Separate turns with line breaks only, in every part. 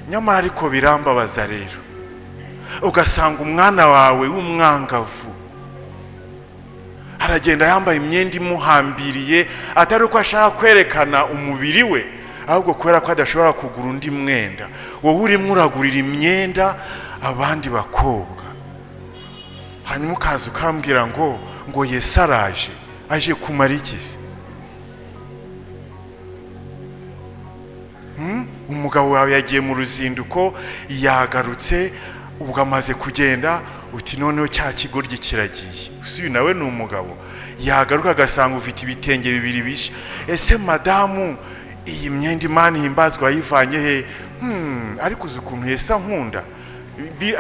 nyamara ariko birambabaza rero ugasanga umwana wawe w'umwangavu aragenda yambaye imyenda imuhambiriye atari uko ashaka kwerekana umubiri we ahubwo kubera ko adashobora kugura undi mwenda wowe urimo uragurira imyenda abandi bakobwa hanyuma ukaza ukambwira ngo Yesu araje aje kumara iki se? Umugabo wawe yagiye mu ruzinduko yagarutse ubwo amaze kugenda uti noneho cya kigoryi kiragiye. Uyu nawe ni umugabo yagaruka agasanga ufite ibitenge bibiri bishe. Ese madamu iyi myenda Imana ihimbazwa yivanye he? Ariko uzi ukuntu Yesu ankunda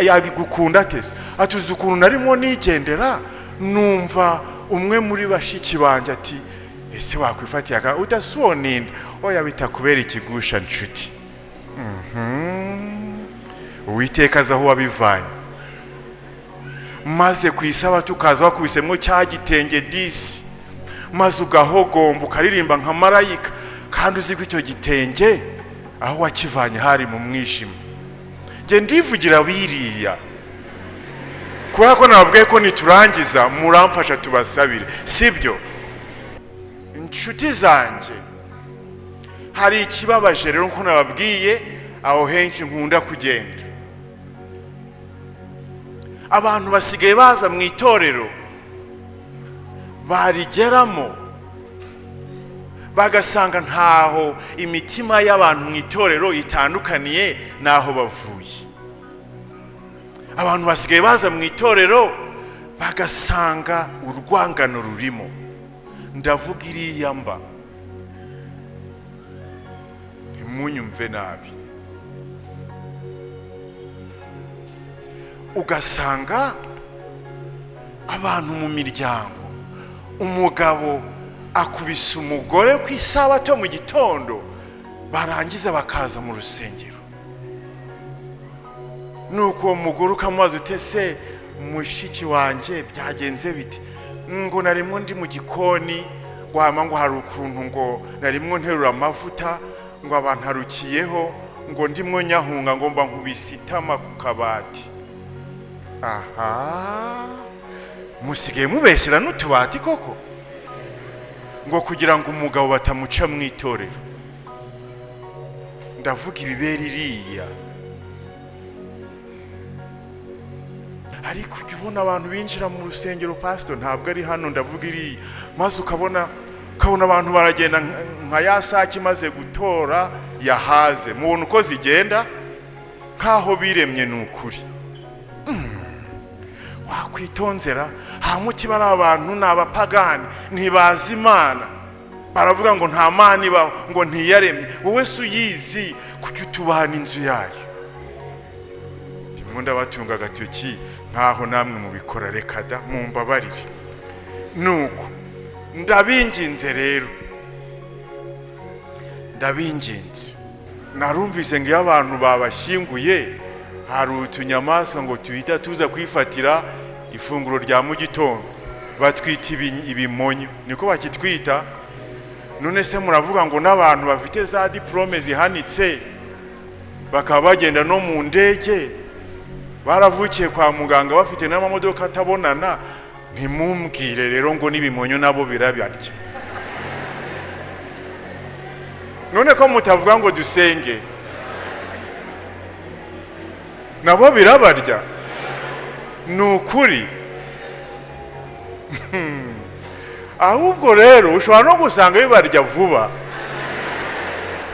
yabigukunda tese atuzi ukuntu narimo nigendera numva umwe muri bashiki banje ati ese wakwifatiye aka udasuoninda oya bitakubera ikigusha nshuti. Uwiteka aho wabivanye maze kwisaba tukaza wakubisemwo cya gitenge disi maze ugahogomba ukaririmba nka marayika kandi uzi ko icyo gitenge aho wakivanye hari mu mwijima. Je ndivugira biriya kubera ko nababwiye ko niturangiza muramfasha tubasabire sibyo? Inshuti zanje hari ikibabaje rero nko nababwiye aho henshi nkunda kugenda abantu basigaye baza mu itorero barigeramo bagasanga ntaho imitima y'abantu mu itorero itandukaniye naho bavuye. Abantu basigaye baza mu itorero bagasanga urwangano rurimo. Ndavuga iriya mba ntimunyumve nabi. Ugasanga abantu mu miryango umugabo akubise umugore ku isabato mu gitondo barangiza bakaza mu rusengero. Nuko uwo mugore ukamubaza utese mushiki wanje byagenze bite? Ngo narimo ndi mu gikoni wama ngo hari ukuntu ngo narimo nterura amavuta ngo abantu harukiyeho ngo ndimwo nyahunga ngo mba nkubisitama ku kabati. Aha musigaye mubeshyira n'utubati koko ngo kugira ngo umugabo batamuca mu itorero. Ndavuga ibibera iriya. Ariko ujya ubona abantu binjira mu rusengero pastor ntabwo ari hano ndavuga iriya maze ukabona abantu baragenda nka ya saki maze gutora yahaze mubona uko zigenda nkaho biremye n'ukuri. Wakwitonzera hamuti bari abantu n'abapagani ntibazi Imana baravuga ngo nta Mana ibaho ngo ntiyaremye. Wowe suyizi kuki utubana inzu yayo? Ndimo ndabatunga agatoki nkaho namwe mubikora reka da mumbabarire. Nuko ndabinginze rero ndabinginze narumvise ngo abantu babashyinguye hari utunyamaswa ngo tuhita tuza kwifatira ifunguro rya mu gitondo batwita ibimonyo niko bakitwita. None se muravuga ngo n'abantu bafite za diplome zihanitse bakaba bagenda no mu ndege baravukiye kwa muganga bafite n'amamodoka atabonana ntimumbwire rero ngo n'ibimonyo nabo birabarya. None ko mutavuga ngo dusenge nabo birabarya nukuri? Ahubwo rero ushobora no gusanga bibarya vuba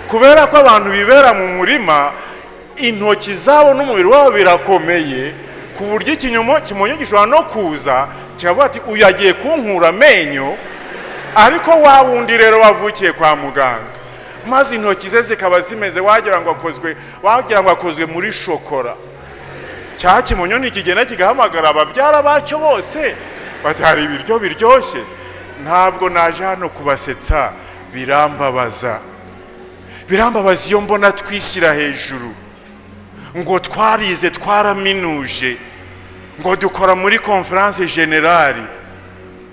kubera ko abantu bibera mu murima intoki zabo n'umubiri wabo birakomeye ku buryo ikimonyo gishobora no kuza kikavuga ati uyu agiye kunkura amenyo. Ariko wa wundi rero wavukiye kwa muganga maze intoki ze zikaba zimeze wagira ngo akozwe muri shokora. Cya kimonyo nikigenda kigahamagara ababyara bacyo bose batari ibiryo biryoshye. Ntabwo naje hano kubasetsa birambabaza iyo mbona twishyira hejuru ngo twarize twaraminuje ngo dukora muri conference generale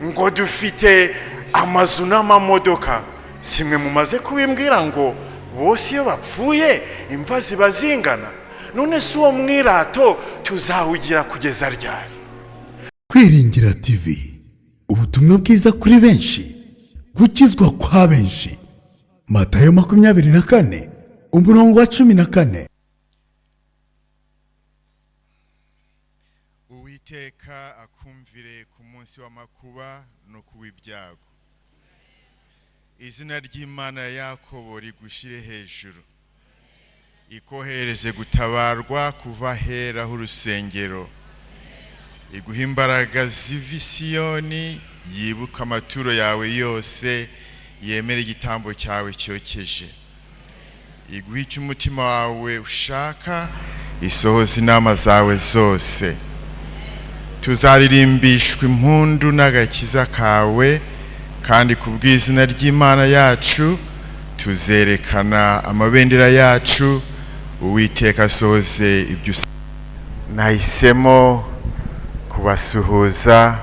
ngo dufite amazu n'amamodoka. Simwe mumaze kubimbwira ngo bose iyo bapfuye imva ziba zingana. None si uwo mwirato tuzawugira kugeza ryari?
Kwiringira TV, ubutumwa bwiza kuri benshi, gukizwa kwa benshi. Matayo 24 umurongo wa 14.
Uwiteka akumvire ku munsi w'amakuba no kuw'ibyago. Izina ry'Imana ya Yakobo rigushire hejuru. Ikohereze gutabarwa kuva hera h'urusengero. Iguha imbaraga ziva i Siyoni, yibuka amaturo yawe yose, yemere igitambo cyawe cyokeje. Iguha icyo umutima wawe ushaka, isohoza inama zawe zose. Tuzaririmbishwa impundu n'agakiza kawe, kandi kubw'izina ry'Imana yacu tuzerekana amabendera yacu. Uwiteka asohoze ibyo. Nahisemo kubasuhuza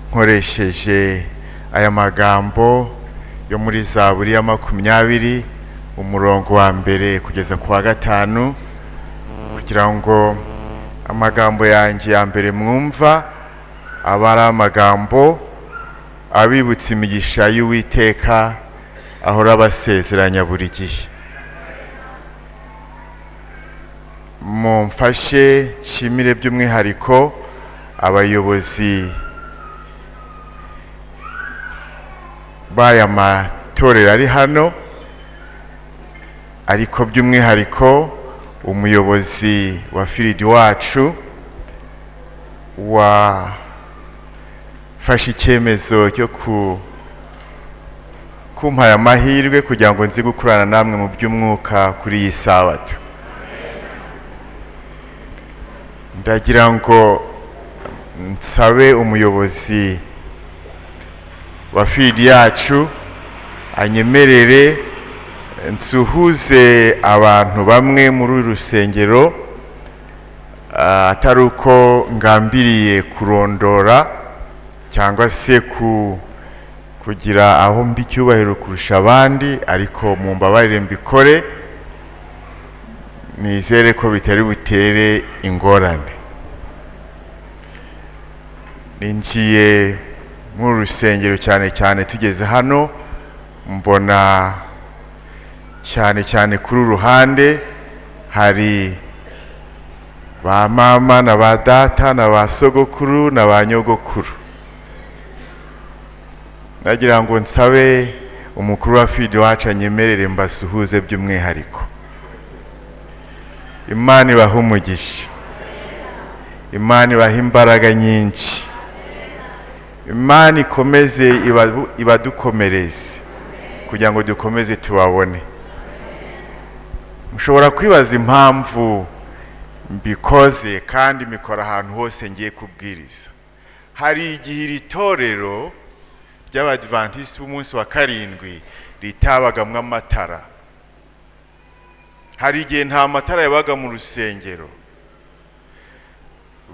nkoresheje aya magambo yo muri Zaburi ya 20 umurongo wa mbere kugeza ku wa 5, kugira ngo amagambo yanjye ya mbere mwumva abari amagambo abibutsa imigisha y'Uwiteka ahora abasezeranya buri gihe. Mumfashe nshimire by'umwihariko abayobozi b'aya matorero ari hano, ariko by'umwihariko umuyobozi wa firidi wacu wafashe icyemezo cyo kumpaye amahirwe kugira ngo nzi gukurana namwe mu by'umwuka kuri iyi Sabato. Ndagira ngo nsabe umuyobozi wa firidi yacu anyemerere nsuhuze abantu bamwe muri uru rusengero, atari uko ngambiriye kurondora cyangwa se kugira aho mbi cyubahiro kurusha abandi, ariko mu mbabarire mbikore, nizere ko bitari butere ingorane. Ninjiye mu rusengero cyane tugeze hano, mbona cyane kuri uruhande hari ba mama na ba data na ba sogokuru na ba nyogokuru. Nagira ngo nsabe umukuru wa firidi wacu anyemerere mbasuhuze by'umwihariko. Imana ibahe umugisha, Imana ibahe imbaraga nyinshi, Imana ikomeze ibadukomereze kugira ngo dukomeze tubabone. Mushobora kwibaza impamvu mbikoze kandi mikora ahantu hose ngiye kubwiriza. Hari igihe iri torero ry'Abadiventiste b'umunsi wa Karindwi ritabagamwe amatara. Hari igihe nta matara yabaga mu rusengero.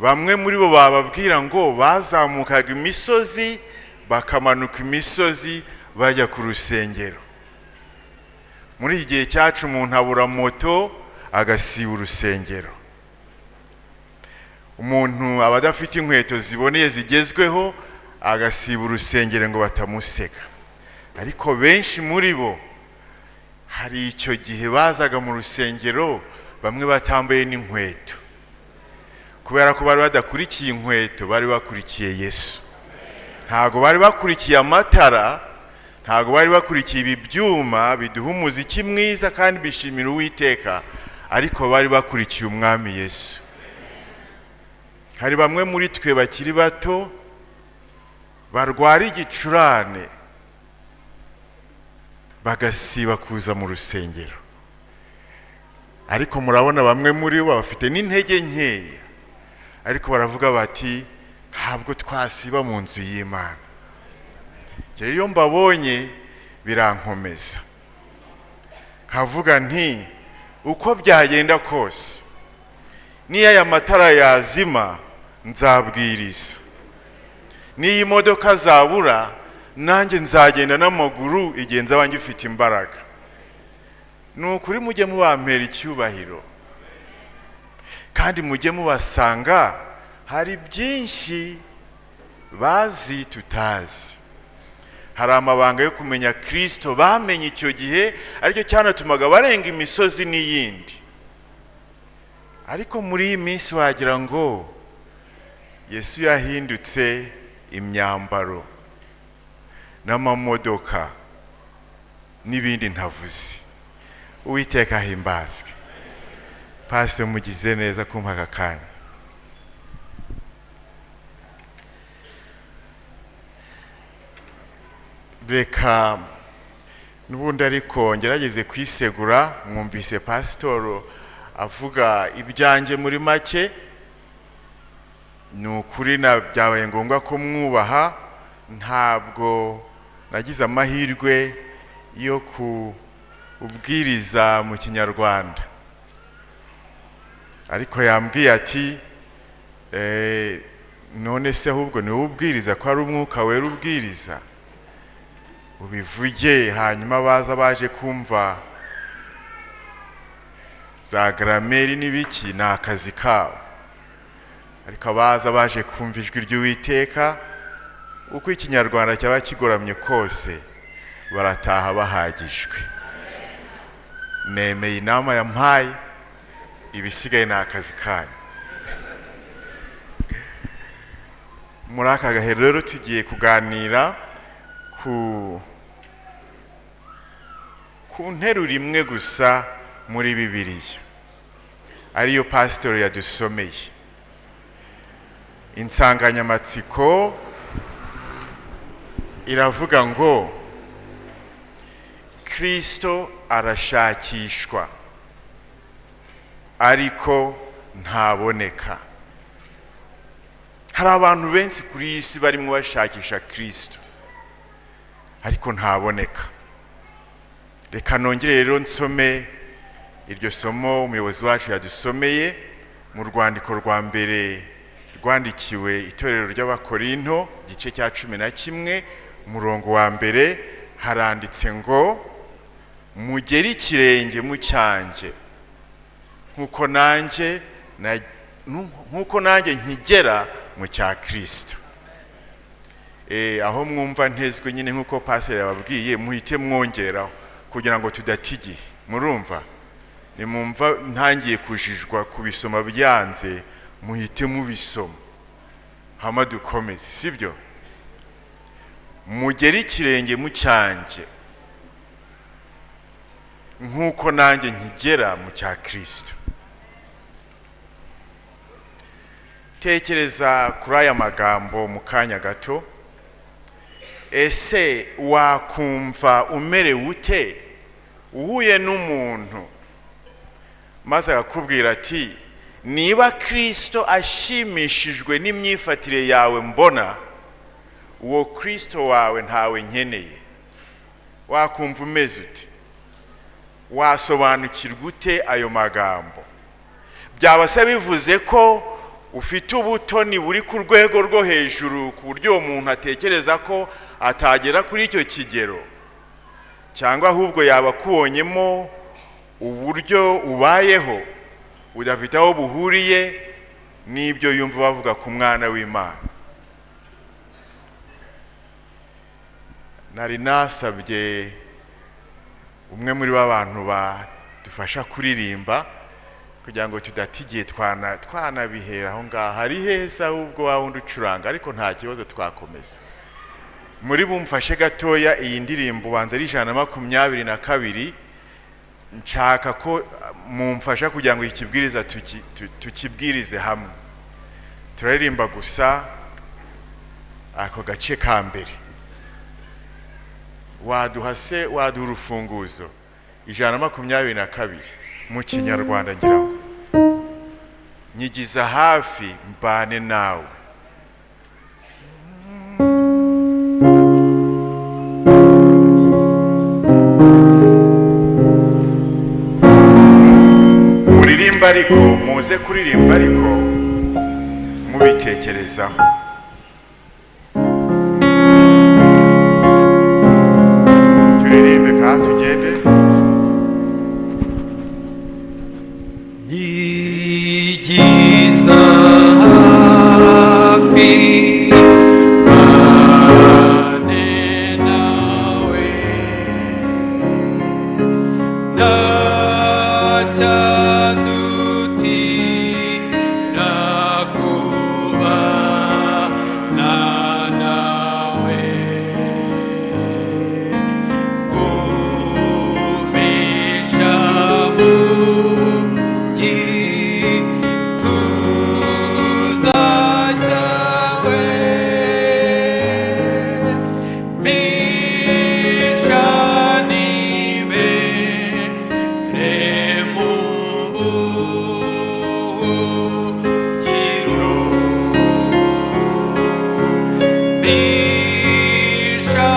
Bamwe muri bo bababwira ngo bazamukaga imisozi bakamanuka imisozi bajya ku rusengero. Muri iki gihe cyacu umuntu abura moto agasiba urusengero. Umuntu aba adafite inkweto ziboneye zigezweho agasiba urusengero ngo batamuseka. Ariko benshi muri bo hari icyo gihe bazaga mu rusengero bamwe batambaye n'inkweto, kubera ko bari badakurikiye inkweto, bari bakurikiye Yesu. Ntago bari bakurikiye amatara, ntago bari bakurikiye ibi byuma biduha umuziki mwiza kandi bishimira Uwiteka, ariko bari bakurikiye umwami Yesu. Hari bamwe muri twe bakiri bato barwara igicurane bagasiba kuza mu rusengero, ariko murabona bamwe muri bo bafite n'intege nkeya, ariko baravuga bati ntabwo twasiba mu nzu y'Imana. Iyo mbabonye birankomeza, nkavuga nti uko byagenda kose niyo aya matara yazima nzabwiriza, niyo imodoka zabura nanjye nzagenda n'amaguru igihe nzaba ngifite imbaraga. nukuri mujye mubampera icyubahiro kandi mujye mubasanga hari byinshi bazi tutazi. Hari amabanga yo kumenya Kristo bamenye icyo gihe aricyo cyanatumaga barenga imisozi n'iyindi. Ariko muri iyi minsi wagira ngo Yesu yahindutse imyambaro n'amamodoka n'ibindi ntavuze. Uwiteka ahimbazwe. Pastor mugize neza kumpa aka kanya. Reka nubundi ariko ngerageze kwisegura. Mwumvise pastor avuga ibyanjye muri make, nukuri na byabaye ngombwa ko mwubaha. Ntabwo nagize amahirwe yo kubwiriza mu Kinyarwanda, ariko yambwiye ati none se ahubwo ni ubwiriza ko ari umwuka wera ubwiriza, ubivuge hanyuma baje kumva za grameri n'ibiki ni akazi kabo. Ariko baje kumva ijwi ry'Uwiteka, uko Ikinyarwanda cyaba kigoramye kose barataha bahagijwe. Nemeye inama yampaye, ibisigaye ni akazi kanyu. Muri aka gahe rero tugiye kuganira ku nteruro imwe gusa muri Bibiliya, ariyo pastor yadusomeye. Insanganyamatsiko iravuga ngo Kristo arashakishwa ariko ntaboneka. Hari abantu benshi kuri iyi si barimo bashakisha Kristo ariko ntaboneka. Reka nongere rero nsome iryo somo umuyobozi wacu yadusomeye mu rwandiko rwa mbere rwandikiwe Itorero ry'Abakorinto igice cya 11 umurongo wa mbere. Haranditse ngo mugere ikirenge mu cyanjye nkuko nanjye nkigera mu cya Kristo. Aho mwumva ntezwe nyine nkuko pastor yababwiye, muhite mwongeraho kugira ngo tudatigiye. Murumva nimumva ntangiye kujijwa kubisoma byanze, muhite mubisoma hama dukomeze, sibyo? Mugere ikirenge mu cyanjye nkuko nanjye nkigera mu cya Kristo. Tekereza kuri aya magambo mu kanya gato. Ese wakumva umerewe ute uhuye n'umuntu maze akakubwira ati niba Kristo ashimishijwe n'imyifatire yawe mbona, uwo Kristo wawe ntawe nkeneye? Wakumva umeze ute? Wasobanukirwa ute ayo magambo? Byaba se bivuze ko ufite ubutoni buri ku rwego rwo hejuru ku buryo uwo muntu atekereza ko atagera kuri icyo kigero, cyangwa ahubwo yaba kubonyemo uburyo ubayeho udafite aho buhuriye n'ibyo yumva bavuga ku mwana w'Imana? Nari nasabye umwe muri abantu badufasha kuririmba kugira ngo tudatigiye twanabihera aho ngaho. Hari heza ubwo wawundi ucuranga, ariko nta kibazo twakomeza. Muri bumfashe gatoya iyi ndirimbo banza ari 122. Nshaka ko mumfasha kugira ngo ikibwiriza tukibwirize hamwe. Turaririmba gusa ako gace ka mbere. Waduha urufunguzo 122 mu Kinyarwanda ngira ngo nyigiza hafi mbane nawe. Muririmba ariko muze kuririmba ariko mubitekerezaho. Turirimbe kandi tugende.
nyigiza hafi mbane nawe ntacyandutira kubana nawe gumisha mu gituza cyawe misha nibere mu buhungiro misha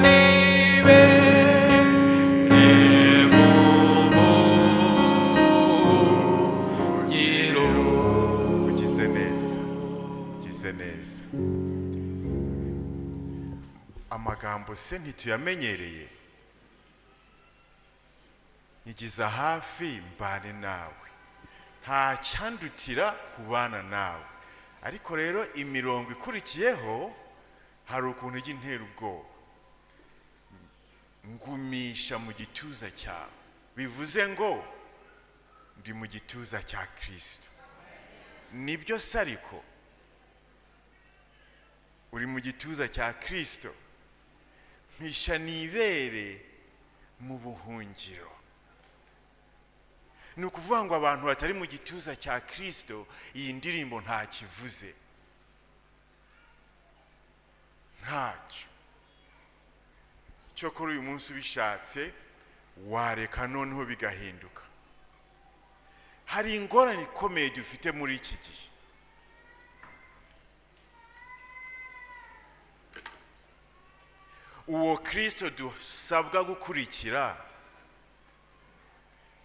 nibere mu buhungiro.
ugize neza ugize neza. Amagambo se ntituyamenyereye? nyigiza hafi mbane nawe, nta cyandutira kubana nawe. Ariko rero imirongo ikurikiyeho hari ukuntu ijya intera ubwoba. Ngumisha mu gituza cyawe, bivuze ngo ndi mu gituza cya Kristo. Nibyo se ariko uri mu gituza cya Kristo, mpisha nibere mu buhungiro. Ni ukuvuga ngo abantu batari mu gituza cya Kristo iyi ndirimbo nta kivuze, ntacyo. Cyokora uyu munsi ubishatse wareka noneho bigahinduka. Hari ingorane ikomeye dufite muri iki gihe. Uwo Kristo dusabwa gukurikira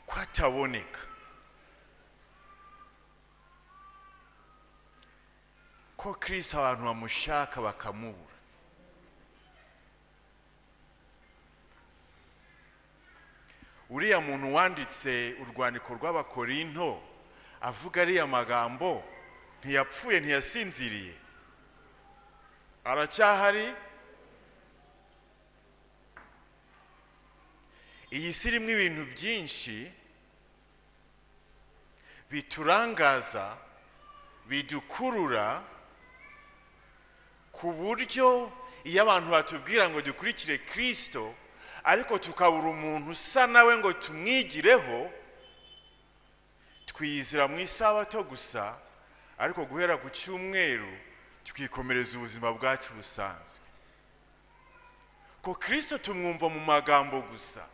ko ataboneka, ko Kristo abantu bamushaka bakamubura. Uriya muntu wanditse urwandiko rw'Abakorinto avuga ariya magambo ntiyapfuye ntiyasinziriye, aracyahari. Iyi si irimo ibintu byinshi biturangaza, bidukurura, ku buryo iyo abantu batubwira ngo dukurikire Kristo ariko tukabura umuntu usa nawe ngo tumwigireho, twiyizira mu isabato gusa, ariko guhera ku cyumweru tukikomereza ubuzima bwacu busanzwe. Ko Kristo tumwumva mu magambo gusa.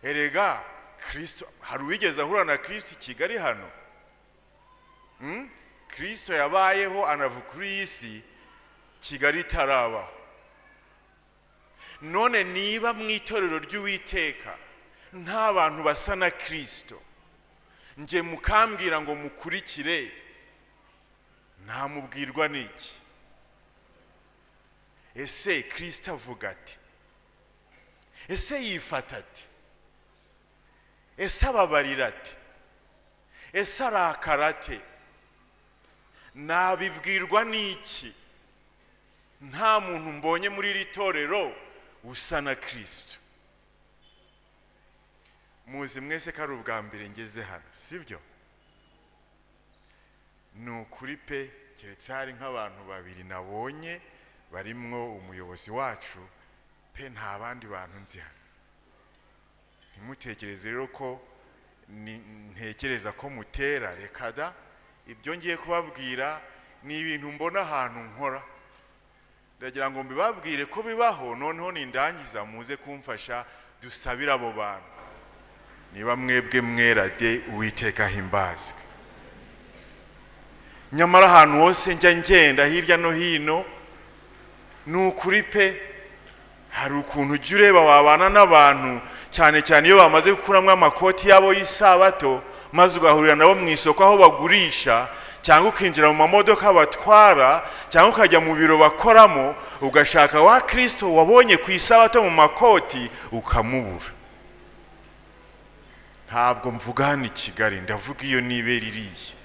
Erega Kristo, hari uwigeze ahura na Kristo i Kigali hano? Kristo yabayeho anavuka kuri iyi si, Kigali itarabaho. None niba mu itorero ry'Uwiteka nta bantu basa na Kristo, nje mukambwira ngo mukurikire, ntamubwirwa n'iki? Ese Kristo avuga ati? Ese yifata ati? Ese ababarira ati? Ese arakara ate? Nabibwirwa n'iki? Nta muntu mbonye muri iri torero usa na Kristo. Muzi mwese ko ari ubwa mbere ngeze hano, sibyo? Ni ukuri pe, keretse hari nk'abantu babiri nabonye barimwo umuyobozi wacu, pe nta bandi bantu nzi hano. Ntimutekereze rero ko ntekereza ko mutera, reka da. Ibyo ngiye kubabwira ni ibintu mbona ahantu nkora. Ndagira ngo mbibabwire ko bibaho, noneho nindangiza muze kumfasha dusabira abo bantu. Niba mwebwe mwera de, Uwiteka ahimbazwe. Nyamara ahantu hose njya ngenda hirya no hino, ni ukuri pe, hari ukuntu ujya ureba wabana n'abantu, cyane cyane iyo bamaze gukuramo amakoti yabo y'isabato, maze ugahurira nabo mu isoko aho bagurisha, cyangwa ukinjira mu mamodoka batwara, cyangwa ukajya mu biro bakoramo, ugashaka wa Kristo wabonye ku isabato mu makoti ukamubura. Ntabwo mvuga hano i Kigali, ndavuga iyo nibera iriya.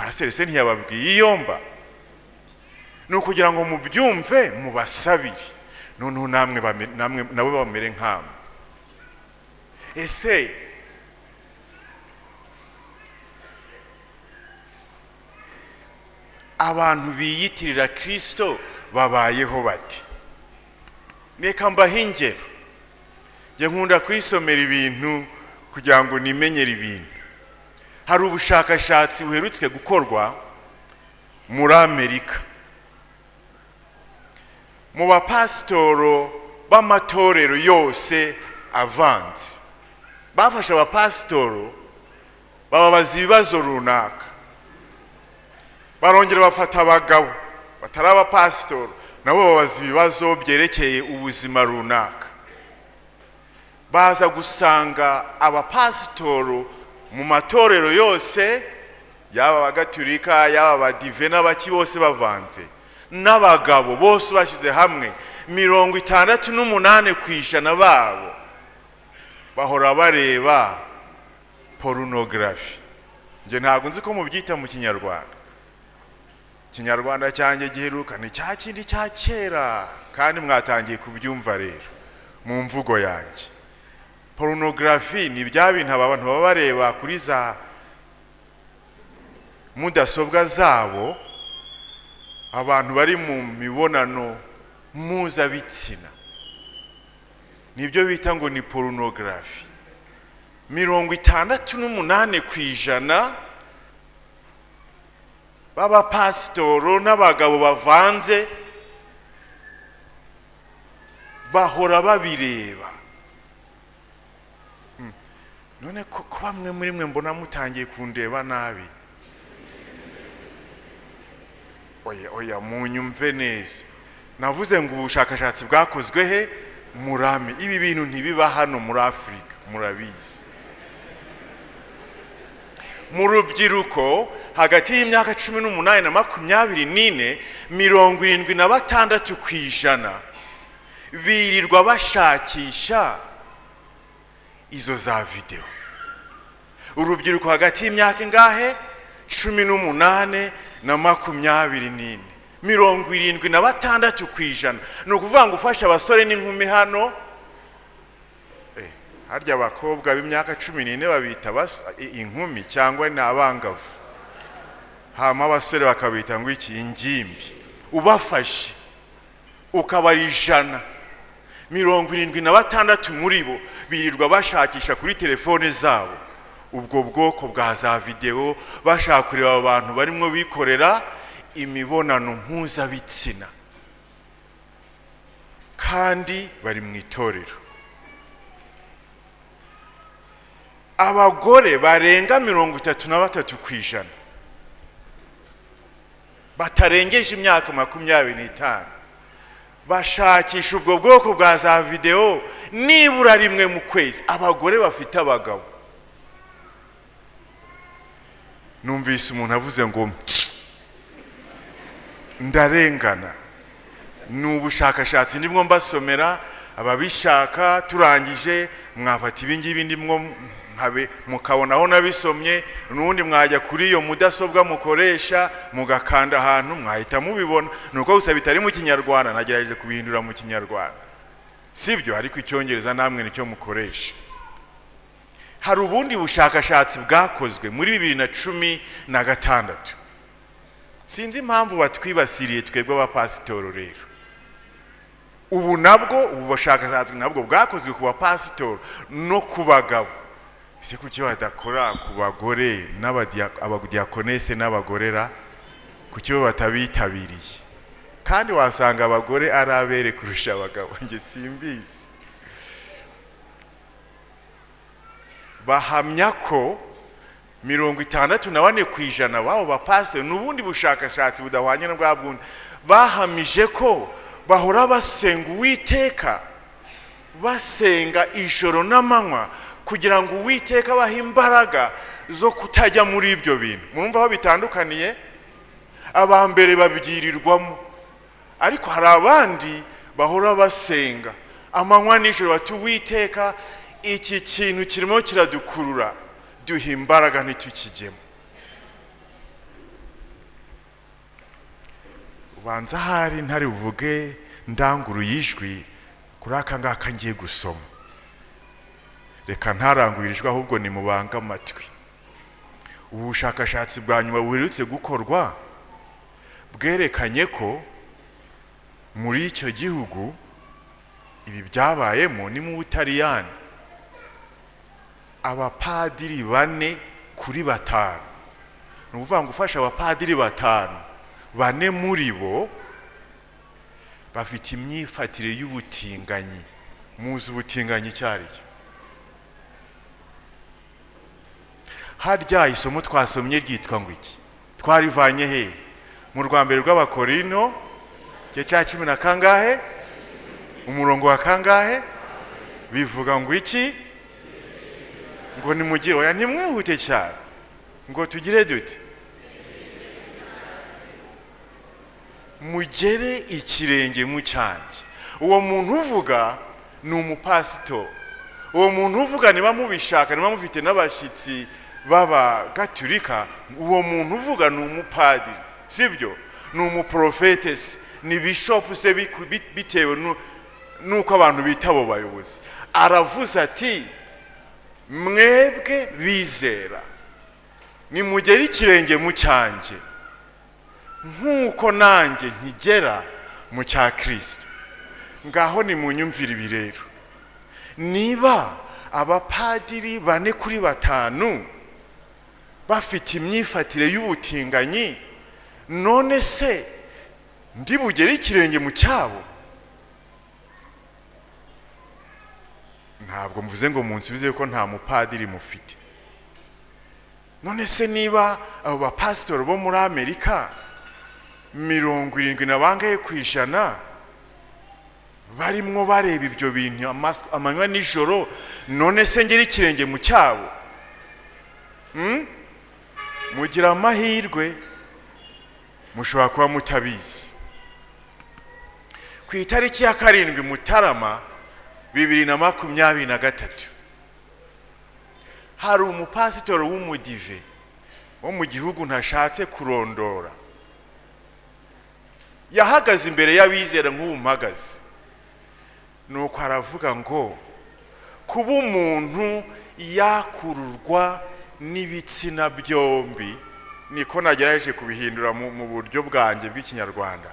pasiteri se ntiyababwiye iyomba ni ukugira ngo mubyumve mubasabire noneho nabo bamere nk'amwe. Ese abantu biyitirira Kristo babayeho bati? Reka mbahe ingero. Njye nkunda kwisomera ibintu kugira ngo nimenyere ibintu. Hari ubushakashatsi buherutswe gukorwa muri Amerika mu bapasitoro b'amatorero yose avanze. Bafashe abapasitoro bababaza ibibazo runaka, barongera bafata abagabo batari abapasitoro nabo babaza ibibazo byerekeye ubuzima runaka. Baza gusanga abapasitoro mu matorero yose, yaba abagatulika yaba abadive n'abaki bose bavanze, n'abagabo bose bashyize hamwe 68% babo bahora bareba porunogarafi. Nje ntabwo nzi ko mubyita mu Kinyarwanda. Kinyarwanda cyanjye giheruka ni cya kindi cya kera, kandi mwatangiye kubyumva rero mu mvugo yanjye. Porunogarafi ni bya bintu abantu baba bareba kuri za mudasobwa zabo, abantu bari mu mibonano mpuzabitsina, nibyo bita ngo ni porunogarafi. 68% b'abapasitoro n'abagabo bavanze bahora babireba. None ko bamwe muri mwe mbona mutangiye kundeba nabi. Oya munyumve neza. Navuze ngo ubushakashatsi bwakozwe he? Murame. Ibi bintu ntibiba hano muri Afrika, murabizi. Mu rubyiruko hagati y'imyaka 18 na 24, 76% birirwa bashakisha izo za video. Urubyiruko hagati y'imyaka ingahe? 18 na 24, 76%. Ni ukuvuga ngo ufasha abasore n'inkumi hano, harya abakobwa b'imyaka 14 babita inkumi cyangwa ni abangavu, hama abasore bakabita ngo iki ingimbi. Ubafashe ukabari 176 muri bo birirwa bashakisha kuri telefone zabo ubwo bwoko bwa za video, bashaka kureba abantu barimo bikorera imibonano mpuzabitsina, kandi bari mu itorero. Abagore barenga 33% batarengeje imyaka 25 bashakisha ubwo bwoko bwa za video nibura rimwe mu kwezi. Abagore bafite abagabo. Numvise umuntu avuze ngo ndarengana. N'ubushakashatsi ndimwo mbasomera, ababishaka turangije mwafata ibingibi ndimwo mukabonaho nabisomye, n'undi mwajya kuri iyo mudasobwa mukoresha mugakanda ahantu mwahita mubibona. Nuko gusa bitari mu Kinyarwanda, nagerageje kubihindura mu Kinyarwanda, sibyo? Ariko Icyongereza namwe nicyo mukoresha. Hari ubundi bushakashatsi bwakozwe muri 2016. Sinzi impamvu batwibasiriye twebwe abapasitoro rero. Ubu bushakashatsi nabwo bwakozwe ku bapasitoro no ku bagabo. Ese kuki badakora ku bagore n'abadiakonese n'abagorera? Kuki batabitabiriye? Kandi wasanga abagore ari abere kurusha abagabo, nge simbizi. Bahamya ko 64% babo bapasitoro, n'ubundi bushakashatsi budahwanye na bwa bwundi, bahamije ko bahora basenga Uwiteka, basenga ijoro n'amanywa kugira ngo Uwiteka bahe imbaraga zo kutajya muri ibyo bintu. Murumva aho bitandukaniye? Abambere babyirirwamo, ariko hari abandi bahora basenga amanywa n'ijoro bati Uwiteka, iki kintu kirimo kiradukurura, duhe imbaraga ntitukijyemo. ubanza hari ntari uvuge ndanguru yijwi kuri aka ngaka ngiye gusoma, reka ntaranguyirijwe ahubwo ni mubanga amatwi. Ubu bushakashatsi bwa nyuma buherutse gukorwa bwerekanye ko muri icyo gihugu ibi byabayemo ni mu Butaliyani, abapadiri 4 kuri 5, ni ukuvuga ngo ufasha abapadiri 5, 4 muri bo bafite imyifatire y'ubutinganyi. Muzi ubutinganyi cyari cyo? Harya isomo twasomye ryitwa ngo iki? Twarivanye he? Mu rwambere rw'Abakorino cya 10 na kangahe? Umurongo wa kangahe? Bivuga ngo iki? Ngo ni mugire, oya ntimwihute cyane, ngo tugire dute? Mugere ikirenge mu cyanjye. Uwo muntu uvuga ni umupasito. Uwo muntu uvuga niba mubishaka, niba mufite n'abashyitsi baba Gatolika, uwo muntu uvuga ni umupadiri, sibyo? Ni umuprofete, ni bishop se, bitewe nuko abantu bitabo bayobozi. Aravuze ati mwebwe bizera nimugere ikirenge mu cyanjye nkuko nanjye nkigera mu cya Kristo. Ngaho ni munyumvira ibi rero. Niba abapadiri 4 kuri 5 bafite imyifatire y'ubutinganyi, none se ndi bugere ikirenge mu cyabo? Ntabwo mvuze ngo munsubize ko nta mupadiri mufite. None se niba abo bapasitori bo muri Amerika 70 na bangahe ku ijana barimwo bareba ibyo bintu amanywa nijoro, none se ngere ikirenge mu cyabo? Mugira amahirwe, mushobora kuba mutabizi. Ku itariki ya Karindwi Mutarama 2023 hari umupasitori w'umudive wo mu gihugu ntashatse kurondora, yahagaze imbere y'abizera nk'ubu mpagaze, nuko aravuga ngo kuba umuntu yakururwa n'ibitsina byombi, niko nagerageje kubihindura mu buryo bwanjye bw'ikinyarwanda,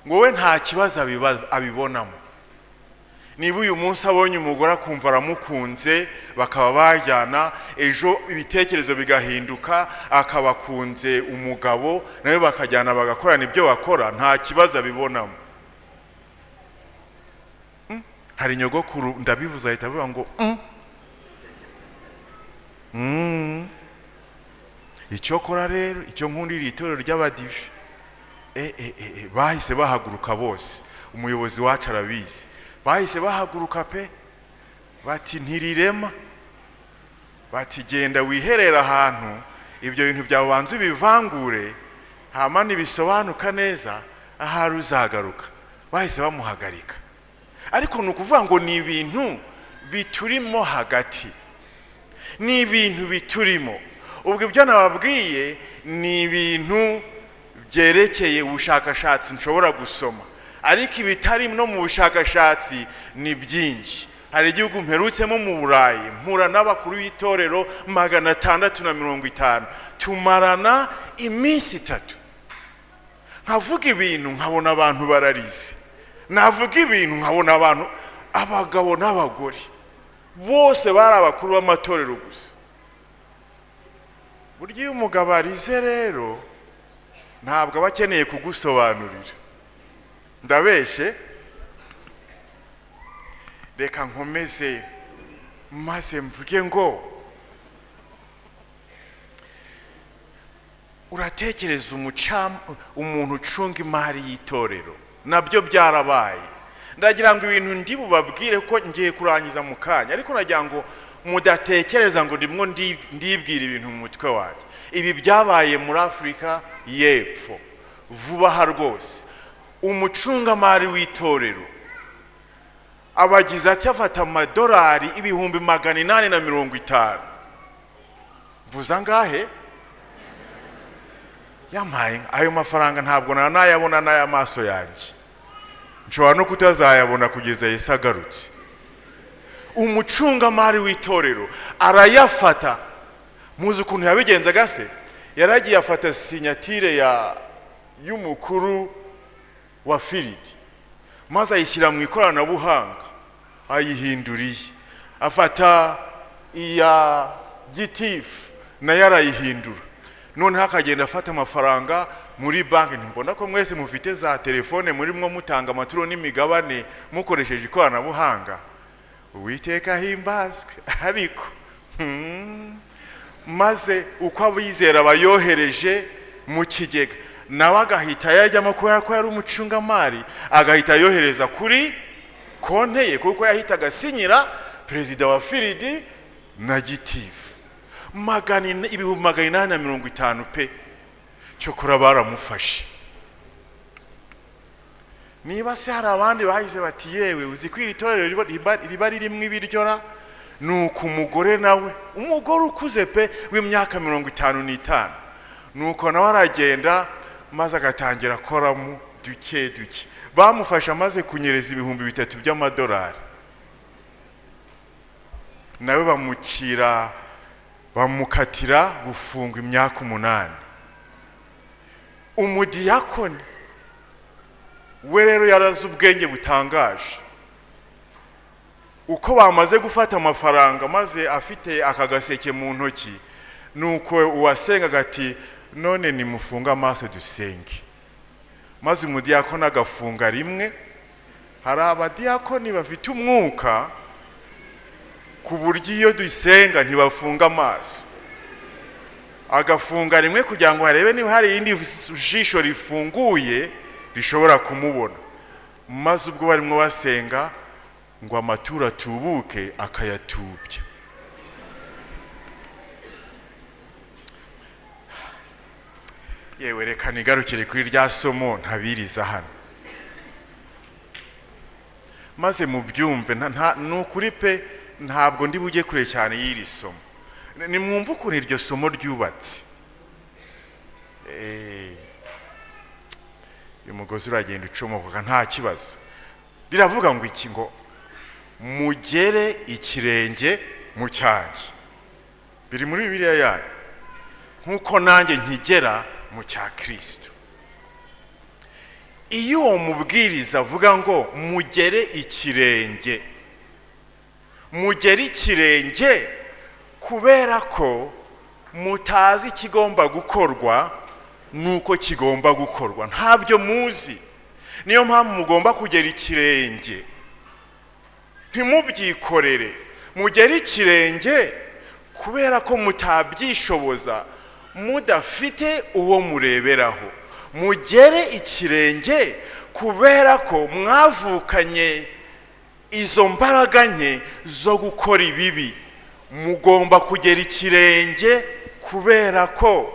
ngo we nta kibazo abibonamo. Niba uyu munsi abonye umugore akumva aramukunze, bakaba bajyana, ejo ibitekerezo bigahinduka akaba akunze umugabo, nawe bakajyana bagakorana ibyo bakora, nta kibazo abibonamo. Hari nyogokuru ndabivuze ahita avuga ngo icyo kora rero, icyo nkundira itorero ry'Abadive, bahise bahaguruka bose, umuyobozi wacu arabizi, bahise bahaguruka pe, bati ntirirema, bati genda wiherera ahantu, ibyo bintu byawe banze ubivangure, hama nibisobanuka neza ahari uzagaruka. Bahise bamuhagarika. Ariko ni ukuvuga ngo ni ibintu biturimo hagati, ni ibintu biturimo. Ubwo ibyo nababwiye ni ibintu byerekeye ubushakashatsi nshobora gusoma, ariko ibitari no mu bushakashatsi ni byinshi. Hari igihugu mperutsemo mu Burayi, mpura n'abakuru b'itorero 650, tumarana iminsi 3, nkavuga ibintu nkabona abantu bararize, navuga ibintu nkabona abantu, abagabo n'abagore bose bari abakuru b'amatorero gusa. Burya iyo umugabo arize rero ntabwo aba akeneye kugusobanurira. Ndabeshe? Reka nkomeze maze mvuge ngo uratekereza umuntu ucunga imari y'itorero, nabyo byarabaye. Ndagira ngo ibintu ndi bubabwire ko ngiye kurangiza mu kanya, ariko nagira ngo mudatekereza ngo ndimwo ndibwira ibintu mu mutwe wanjye. Ibi byabaye muri Afrika y'Epfo vuba ha rwose. Umucungamari w'itorero abagize ati afata amadolari 850. Mvuza ngahe? yampaye ayo mafaranga ntabwo nayabona n'ay'amaso yanjye, nshobora no kutazayabona kugeza Yesu agarutse. Umucungamari w'itorero arayafata. Muzi ukuntu yabigenzaga se? Yaragiye afata sinyatire y'umukuru wa firidi, maze ayishyira mu ikoranabuhanga, ayihinduriye. Afata iya gitifu nayo arayihindura. None hakagenda afata amafaranga muri banki. Mbona ko mwese mufite za telefone murimo mutanga amaturo n'imigabane mukoresheje ikoranabuhanga. Uwiteka himbazwe. Ariko maze uko abizera bayohereje mu kigega, nawe agahita yajyamo kubera ko yari umucungamari, agahita yohereza kuri konte ye, kuko yahitaga sinyira perezida wa firidi na gitifu. 850 pe. Cyokora baramufashe. Niba se hari abandi bahise bati yewe uzi ko iri torero riba ririmo ibiryora, nuko umugore nawe, umugore ukuze pe w'imyaka 55, nuko nawe aragenda maze agatangira akoramo duke duke. Bamufasha maze kunyereza ibihumbi 3 by'amadolari. Nawe bamukatira gufungwa imyaka 8. Umudiyakoni we rero yarazi ubwenge butangaje. Uko bamaze gufata amafaranga maze afite akagaseke mu ntoki, nuko uwasenga gati none nimufunga amaso dusenge. Maze umudiyakoni agafunga rimwe. Hari abadiyakoni bafite umwuka ku buryo iyo dusenga ntibafunga amaso. Agafunga rimwe kugira ngo harebe niba hari irindi jisho rifunguye rishobora kumubona. Maze ubwo barimo basenga ngo amaturo atubuke, akayatubya. Yewe reka nigarukire kuri rya somo ntabiriza hano, maze mubyumve. Nukuri pe ntabwo ndi bujye kure cyane y'iri somo. Nimwumva ukuntu iryo somo ryubatse. Umugozi uragenda ucomoka nta kibazo. Riravuga ngo iki, ngo mugere ikirenge mu cyanjye. Biri muri Bibiliya yayo. Nkuko nanjye nkigera mu cya Kristo. Iyo uwo mubwiriza avuga ngo mugere ikirenge, mugere ikirenge kubera ko mutazi kigomba gukorwa nuko kigomba gukorwa, ntabyo muzi. Niyo mpamvu mugomba kugera ikirenge. Ntimubyikorere, mugere ikirenge kubera ko mutabyishoboza, mudafite uwo mureberaho. Mugere ikirenge kubera ko mwavukanye izo mbaraga nke zo gukora ibibi. Mugomba kugera ikirenge kubera ko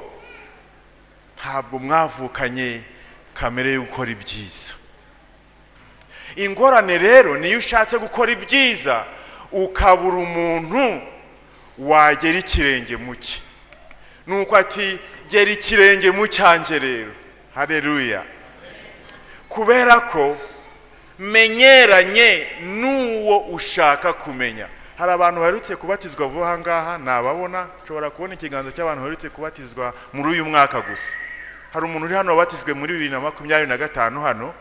ntabwo mwavukanye kamere yo gukora ibyiza. Ingorane rero niyo ushatse gukora ibyiza ukabura umuntu wagera ikirenge muke. Nuko ati gera ikirenge mu cyanjye rero. Haleluya. Kubera ko menyeranye n'uwo ushaka kumenya. Hari abantu baherutse kubatizwa vuba ngaha, nababona. Nshobora kubona ikiganza cy'abantu baherutse kubatizwa muri uyu mwaka gusa. Hari umuntu uri hano wabatijwe muri 2025 hano.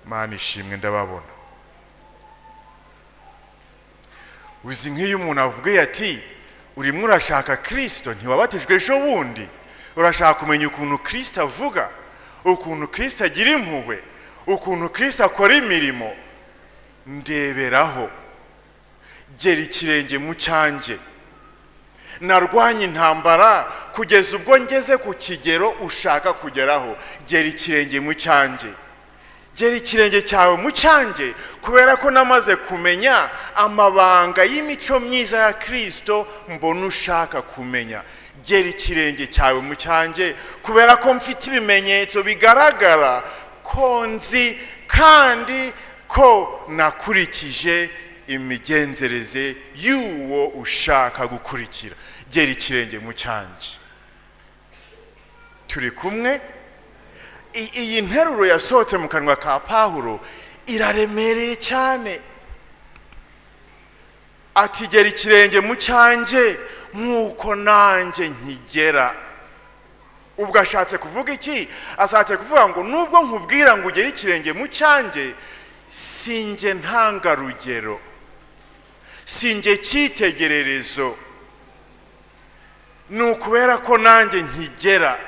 Mana ishimwe ndababona. Uzi nk'iyo umuntu avuga ati urimo urashaka Kristo, ntiwabatijwe ejo bundi, urashaka kumenya ukuntu Kristo avuga, ukuntu Kristo agira impuhwe, ukuntu Kristo akora imirimo, ndeberaho. Gera ikirenge mu cyanjye. Narwanye intambara kugeza ubwo ngeze ku kigero ushaka kugeraho. Gera ikirenge mu cyanjye. Gera ikirenge cyawe mu cyanjye kubera ko namaze kumenya amabanga y'imico myiza ya Kristo mbona ushaka kumenya. Gera ikirenge cyawe mu cyanjye kubera ko mfite ibimenyetso bigaragara ko nzi kandi ko nakurikije imigenzereze y'uwo ushaka gukurikira. Gera ikirenge mu cyanjye. turi kumwe. Iyi nteruro yasohotse mu kanwa ka Pawulo iraremereye cyane. Ati gera ikirenge mu cyanjye nk'uko nanjye nkigera. Ubwo ashatse kuvuga iki? Ashatse kuvuga ngo nubwo nkubwira ngo ugere ikirenge mu cyanjye, sinjye ntangarugero, sinjye cyitegererezo, ni ukubera ko nanjye nkigera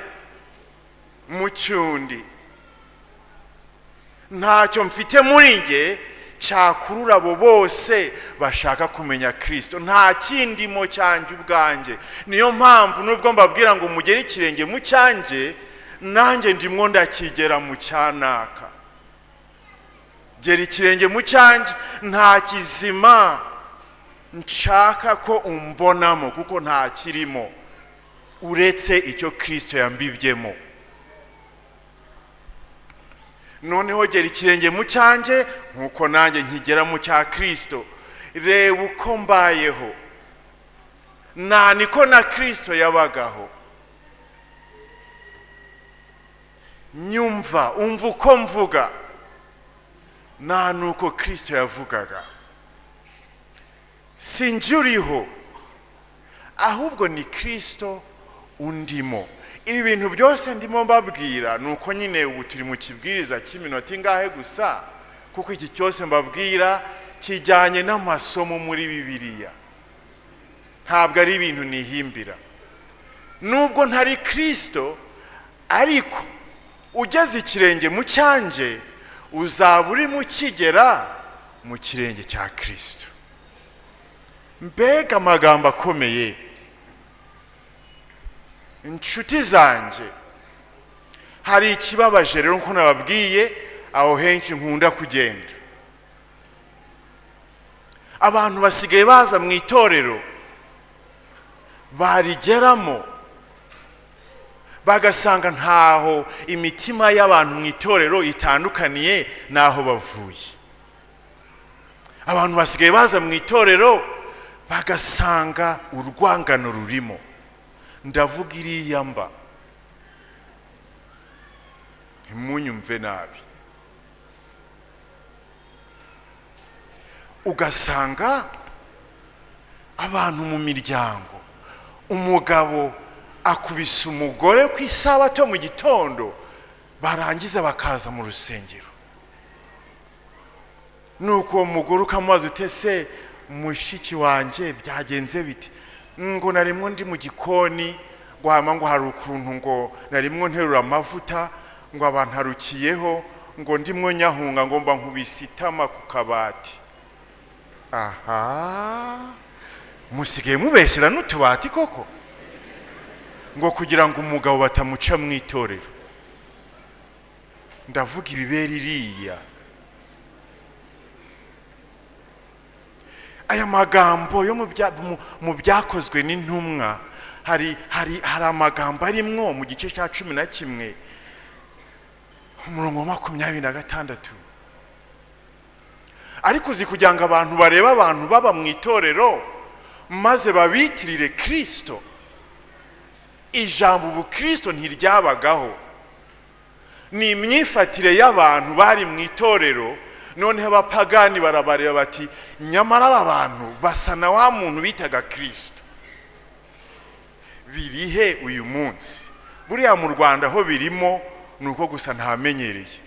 mu cyundi. Ntacyo mfite muri nge cyakurura abo bose bashaka kumenya Kristo, nta kindimo cyanjye ubwanjye. Niyo mpamvu nubwo mbabwira ngo mugere ikirenge mu cyanjye, nanjye ndimwo ndakigera mu cyanaka. Gera ikirenge mu cyanjye, nta kizima nshaka ko umbonamo kuko nta kirimo uretse icyo Kristo yambibyemo. Noneho gera ikirenge mu cyanjye nkuko nanjye nkigera mu cya Kristo. Reba uko mbayeho, niko na Kristo yabagaho. Nyumva, umva uko mvuga, nuko Kristo yavugaga. Sinjye uriho, ahubwo ni Kristo undimo. Ibi bintu byose ndimo mbabwira nuko nyine ubu turi mu kibwiriza cy'iminota ingahe gusa, kuko iki cyose mbabwira kijyanye n'amasomo muri Bibiliya, ntabwo ari ibintu nihimbira. Nubwo ntari Kristo, ariko ugeze ikirenge mu cyanjye uzaba uri mu kigera mu kirenge cya Kristo. Mbega amagambo akomeye. Inshuti zanjye, hari ikibabaje rero nko nababwiye, aho henshi nkunda kugenda. Abantu basigaye baza mu itorero, barigeramo bagasanga ntaho imitima y'abantu mu itorero itandukaniye naho bavuye. Abantu basigaye baza mu itorero bagasanga urwangano rurimo. Ndavuga iriya mba, ntimunyumve nabi. Ugasanga abantu mu miryango, umugabo akubise umugore ku isabato mu gitondo, barangiza bakaza mu rusengero. Nuko uwo mugore ukamubaza utese mushiki wanjye byagenze biti? Ngo narimwo ndi mu gikoni, ngo hama ngo hari ukuntu ngo narimwo nterura amavuta, ngo abantu harukiyeho, ngo ndimwo nyahunga, ngo mba nkubise itama ku kabati. Aha, musigaye mubeshyira n'utubati koko, ngo kugira ngo umugabo batamuca mu itorero. Ndavuga ibibera iriya. Aya magambo yo mu byakozwe n'intumwa, hari amagambo arimwo mu gice cya 11 umurongo wa 26. Ariko uzi kugira ngo abantu bareba abantu baba mu itorero maze babitirire Kristo, ijambo ubu Kristo ntiryabagaho. Ni imyifatire y'abantu bari mu itorero. Noneho abapagani barabareba bati nyamara aba bantu basa na wa muntu bitaga Kristo. Birihe uyu munsi? Buriya mu Rwanda ho birimo, nuko gusa ntamenyereye.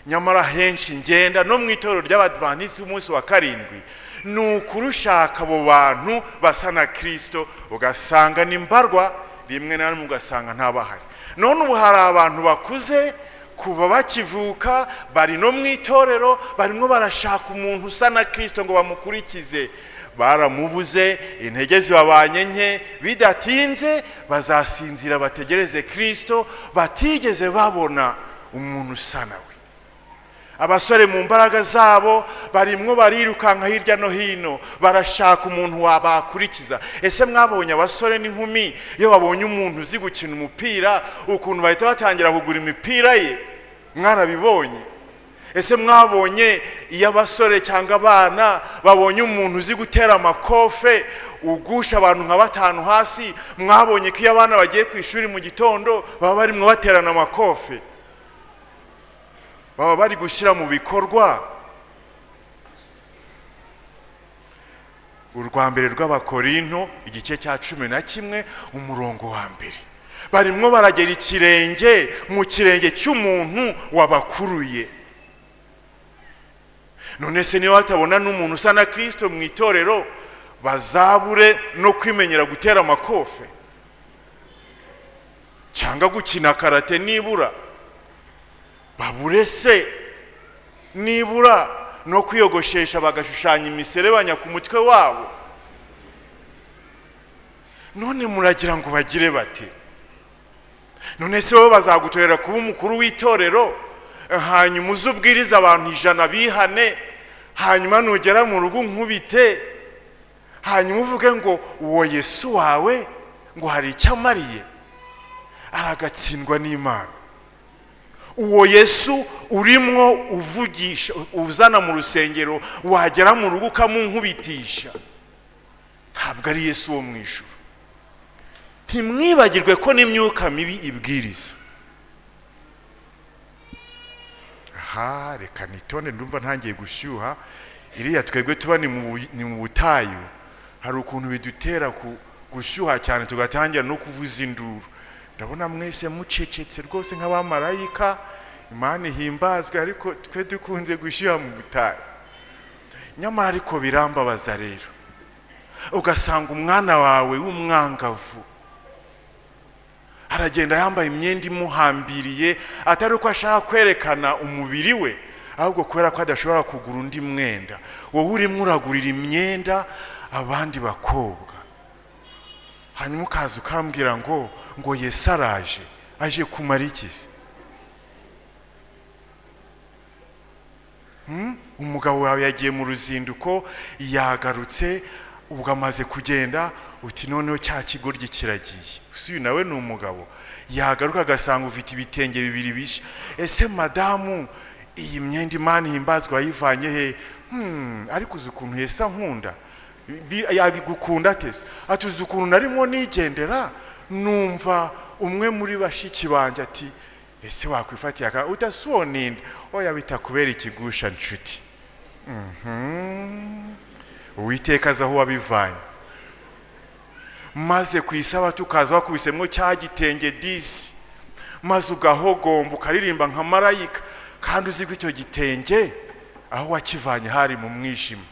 Nyamara henshi ngenda no mu itorero ry'Abadiventiste umunsi wa Karindwi, nukurushaka abo bantu basa na Kristo, ugasanga nimbarwa, rimwe na rimwe ugasanga ntabahari. None ubu hari abantu bakuze kuva bakivuka, bari no mu itorero, barimo barashaka umuntu usa na Kristo ngo bamukurikize. Baramubuze, intege zibabanye nke, bidatinze bazasinzira bategereze Kristo, batigeze babona umuntu usa nawe. Abasore mu mbaraga zabo barimwo barirukanka hirya no hino, barashaka umuntu wabakurikiza. Ese mwabonye abasore n'inkumi iyo babonye umuntu uzi gukina umupira ukuntu bahita batangira kugura imipira ye? Mwarabibonye?
ese mwabonye iyo abasore cyangwa abana babonye umuntu uzi gutera amakofe ugusha abantu nka 5 hasi, mwabonye ko iyo abana bagiye ku ishuri mu gitondo baba barimwo baterana amakofe, baba bari gushyira mu bikorwa urwa mbere rw'Abakorinto igice cya 11 umurongo wa mbere. Barimwo baragera ikirenge mu kirenge cy'umuntu wabakuruye. None se niba batabona n'umuntu usa na Kristo mu itorero bazabure no kwimenyera gutera amakofe cyangwa gukina karate? Nibura babure se nibura no kwiyogoshesha bagashushanya imiserebanya ku mutwe wabo? None muragira ngo bagire bate? None se bo bazagutorera kuba umukuru w'itorero, hanyuma uzubwiriza abantu 100 bihane, hanyuma nugera mu rugo nkubite, hanyuma uvuge ngo uwo Yesu wawe ngo hari icyo amariye? Aragatsindwa n'Imana. Uwo Yesu urimwo uvugisha uzana mu rusengero, wagera mu rugo ukamunkubitisha, ntabwo ari Yesu wo mu ijuru. Ntimwibagirwe ko n'imyuka mibi ibwiriza. Aha, reka nitonde, ndumva ntangiye gushyuha. Iriya twebwe tuba ni mu butayu, hari ukuntu bidutera gushyuha cyane, tugatangira no kuvuza induru. Ndabona mwese mucecetse rwose nk'abamarayika, Imana ihimbazwe, ariko twe dukunze gushyuha mu butayu. Nyamara ariko birambabaza rero, ugasanga umwana wawe w'umwangavu aragenda yambaye imyenda imuhambiriye, atari uko ashaka kwerekana umubiri we, ahubwo kubera ko adashobora kugura undi mwenda. Wowe urimo uragurira imyenda abandi bakobwa, hanyuma ukaza ukambwira ngo Yesu araje, aje kumara iki se? Umugabo wawe yagiye mu ruzinduko, yagarutse, ubwo amaze kugenda, uti noneho cya kigoryi kiragiye. Usuyu nawe ni umugabo, yagaruka agasanga ufite ibitenge 2 bisha. Ese madamu, iyi myenda Imana ihimbazwa yayivanye he? Ariko uzi ukuntu Yesu ankunda, yabigukunda atese. Ati uzi ukuntu narimo nigendera, numva umwe muri bashiki banje ati ese wakwifatiye aka udasoninde? Oya, bitakubera ikigusha nshuti. Uwiteka azi aho wabivanye. Maze kwisaba tukaza wakubisemwo cya gitenge 10, maze ugahogomba ukaririmba nka marayika, kandi uzi ko icyo gitenge aho wakivanye hari mu mwijima.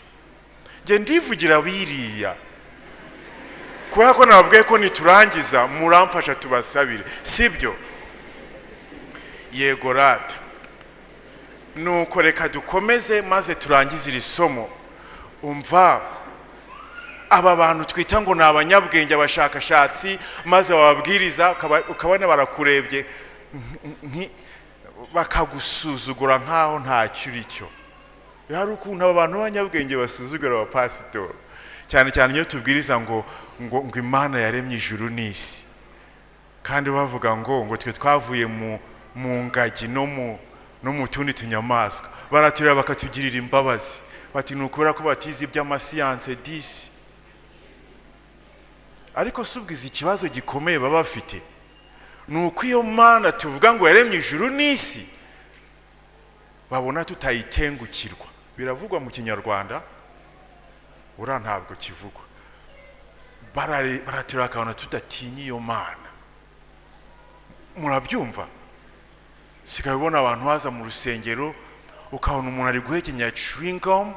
Nge ndivugira biriya kubera ko nababwiye ko niturangiza muramfasha tubasabire, sibyo? Yego rata. Nuko reka dukomeze maze turangize iri somo. Umva, aba bantu twita ngo ni abanyabwenge, abashakashatsi, maze bababwiriza ukabona barakurebye bakagusuzugura nkaho ntacyo uri cyo. Hari ukuntu aba bantu b'abanyabwenge basuzugura abapasitori, cyane cyane iyo tubwiriza ngo Imana yaremye ijuru n'isi, kandi bavuga ngo twe twavuye mu ngagi no mu tundi tunyamaswa. Baratureba bakatugirira imbabazi, bati ni ukubera ko batize iby'amasiyanse 10. Ariko subwiza ikibazo gikomeye baba bafite, nuko iyo Mana tuvuga ngo yaremye ijuru n'isi babona tutayitengukirwa. Biravugwa mu Kinyarwanda, ura ntabwo kivugwa. Baratura akabona tudatinya iyo Mana. Murabyumva? Sikabibona abantu baza mu rusengero ukabona umuntu ari guhekenya chewing gum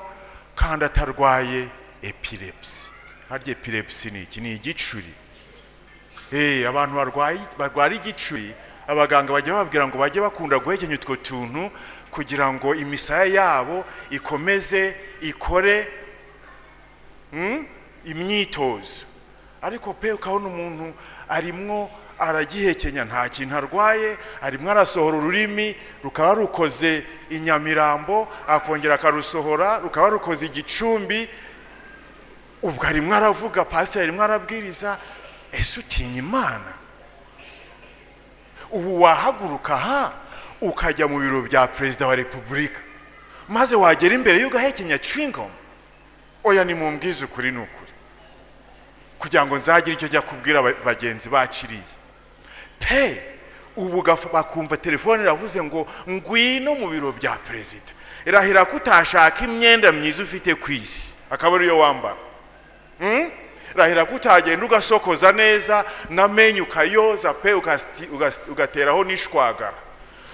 kandi atarwaye epilepsy. Harya epilepsy ni iki? Ni igicuri. Abantu barwara igicuri, abaganga bajya bababwira ngo bajye bakunda guhekenya utwo tuntu kugira ngo imisaya yabo ikomeze ikore imyitozo. Ariko pe ukabona umuntu arimwo aragihekenya, nta kintu arwaye, arimwo arasohora ururimi rukaba rukoze inyamirambo, akongera akarusohora rukaba rukoze igicumbi. Ubwo arimwo aravuga, pastor arimwo arabwiriza. Ese utinya Imana? Ubu wahaguruka ukajya mu biro bya Perezida wa Repubulika maze wagera imbere y'ugahekenya chewing-gum, oya nimumbwize ukuri n'ukuri kugira ngo nzagire icyo jya kubwira bagenzi baciriye pe. Ubu bakumva telefone iravuze ngo ngwino mu biro bya perezida, irahira kutashaka imyenda myiza ufite kwisi akaba ariyo wambara, irahira kutagenda ugasokoza neza namenyo ukayoza pe ugateraho n'ishwagara,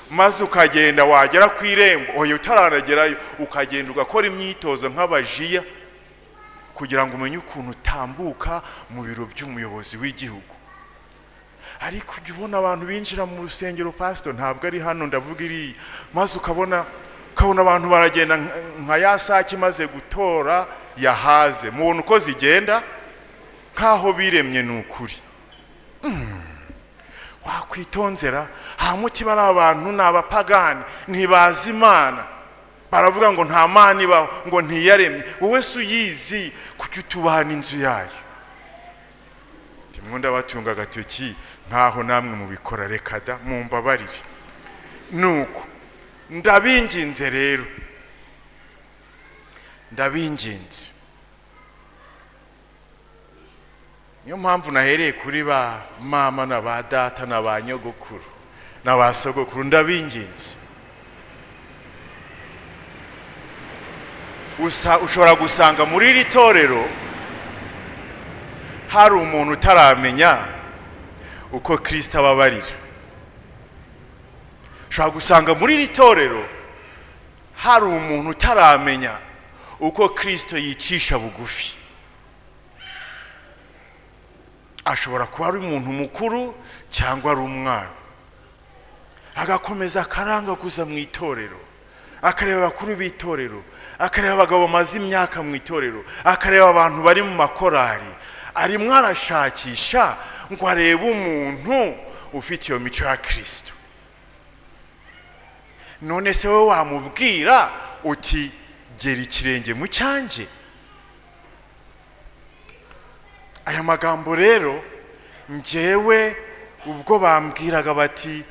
maze ukagenda wagera ku irembo, oya utaranagerayo ukagenda ugakora imyitozo nk'abajiya kugira ngo umenye ukuntu utambuka mu biro by'umuyobozi w'igihugu. Ariko ujya ubona abantu binjira mu rusengero, pastor ntabwo ari hano ndavuga iri, maze ukabona abantu baragenda nka ya sake imaze gutora yahaze, mubona uko zigenda nkaho biremye n'ukuri. Wakwitonzera hamuti bari abantu n'abapagani ntibazi Imana, baravuga ngo nta Mana ibaho, ngo ntiyaremye. Wowe se uyizi kuki utubahana inzu yayo? Timwe ndabatunga agatoki nkaho namwe mubikora, reka da mumbabarire. Nuko ndabinginze rero, ndabinginze, niyo mpamvu nahereye kuri ba mama na ba data na ba nyogokuru na ba sogokuru, ndabinginze. Ushobora gusanga muri iri torero hari umuntu utaramenya uko Kristo ababarira. Ushobora gusanga muri iri torero hari umuntu utaramenya uko Kristo yicisha bugufi. Ashobora kuba ari umuntu mukuru cyangwa ari umwana, agakomeza akaranga kuza mu itorero, akareba abakuru b'itorero, akareba abagabo bamaze imyaka mu itorero, akareba abantu bari mu makorari, arimo arashakisha ngo arebe umuntu ufite iyo mico ya Kristo. None se wowe wamubwira uti gera ikirenge mu cyanjye? Aya magambo rero njyewe ubwo bambwiraga bati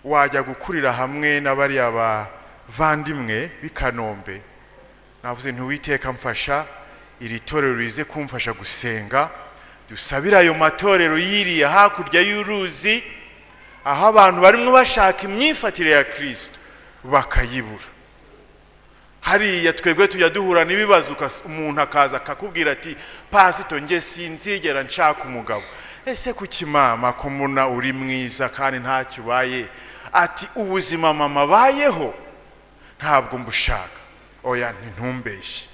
wajya gukurira hamwe n'abariya bavandimwe b'Ikanombe, navuze nti Uwiteka mfasha iri torero rize kumfasha gusenga, dusabira ayo matorero yiriye hakurya y'uruzi, aho abantu barimo bashaka imyifatire ya Kristo bakayibura. Hariya twebwe tujya duhura n'ibibazo, umuntu akaza akakubwira ati pastor nge sinzigera nshaka umugabo. Ese kuki mama ko mbona uri mwiza kandi ntacyo ubaye? Ati ubuzima mama bayeho ntabwo mbushaka. Oya ntumbeshye,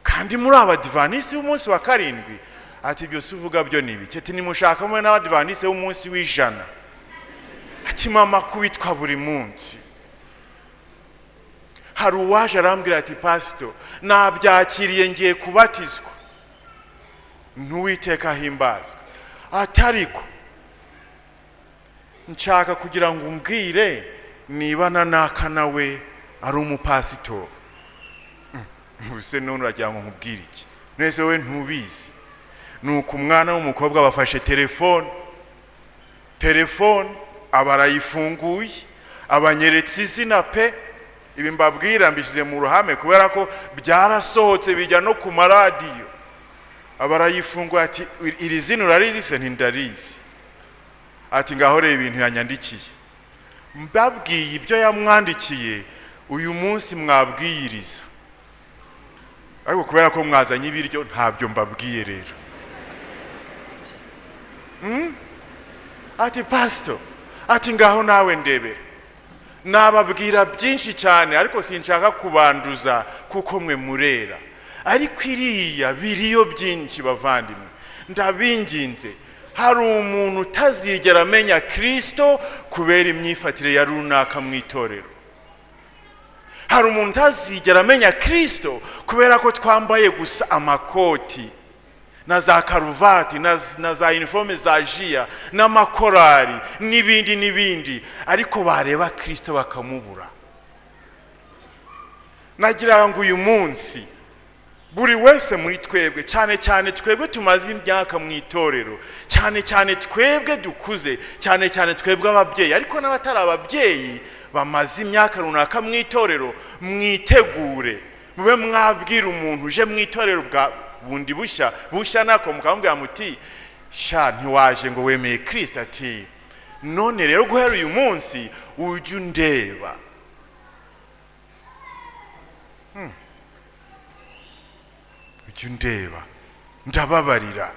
kandi muri Abadiventiste b'umunsi wa Karindwi ati byose uvuga byo nibiki? Ati nimushaka mwe n'Abadiventiste b'umunsi w'ijana. Ati mama kubitwa buri munsi. Hari uwaje arambwira ati pastor nabyakiriye ngiye kubatizwa. N'Uwiteka himbazwa. Atariko nshaka kugira ngo umbwire niba nanaka nawe ari umupasitori. Mbese none uragira ngo nkubwire iki? Nese we ntubizi. Nuko umwana w'umukobwa bafashe telefone abarayifunguye, abanyeretse izina pe. Ibi mbabwira mbishyize mu ruhame kubera ko byarasohotse bijya no ku maradiyo. Abarayifunguye ati iri zina urarizi? Se ntindarizi. Ati ngaho reba ibintu yanyandikiye. Mbabwiye ibyo yamwandikiye uyu munsi mwabwiyiriza, ariko kubera ko mwazanye ibiryo ntabyo mbabwiye rero. Ati pastor, ati ngaho nawe ndebera. Nababwira byinshi cyane ariko sinshaka kubanduza kuko mwe murera, ariko iriya biriyo byinshi bavandimwe. Ndabinginze, hari umuntu utazigera amenya Kristo kubera imyifatire ya runaka mu itorero. Hari umuntu utazigera amenya Kristo kubera ko twambaye gusa amakoti na za karuvati na za uniforme za jia n'amakorari n'ibindi, ariko bareba Kristo bakamubura. Nagira ngo uyu munsi buri wese muri twebwe, cyane cyane twebwe tumaze imyaka mu itorero, cyane cyane twebwe dukuze, cyane cyane twebwe ababyeyi, ariko n'abatari ababyeyi
bamaze imyaka runaka mu itorero, mwitegure mube mwabwira umuntu uje mu itorero bwa bundi bushya nako mukamubwira muti sha ntiwaje ngo wemeye Kristo, ati none rero guhera uyu munsi ujye undeba. Ujye undeba, ndababarira,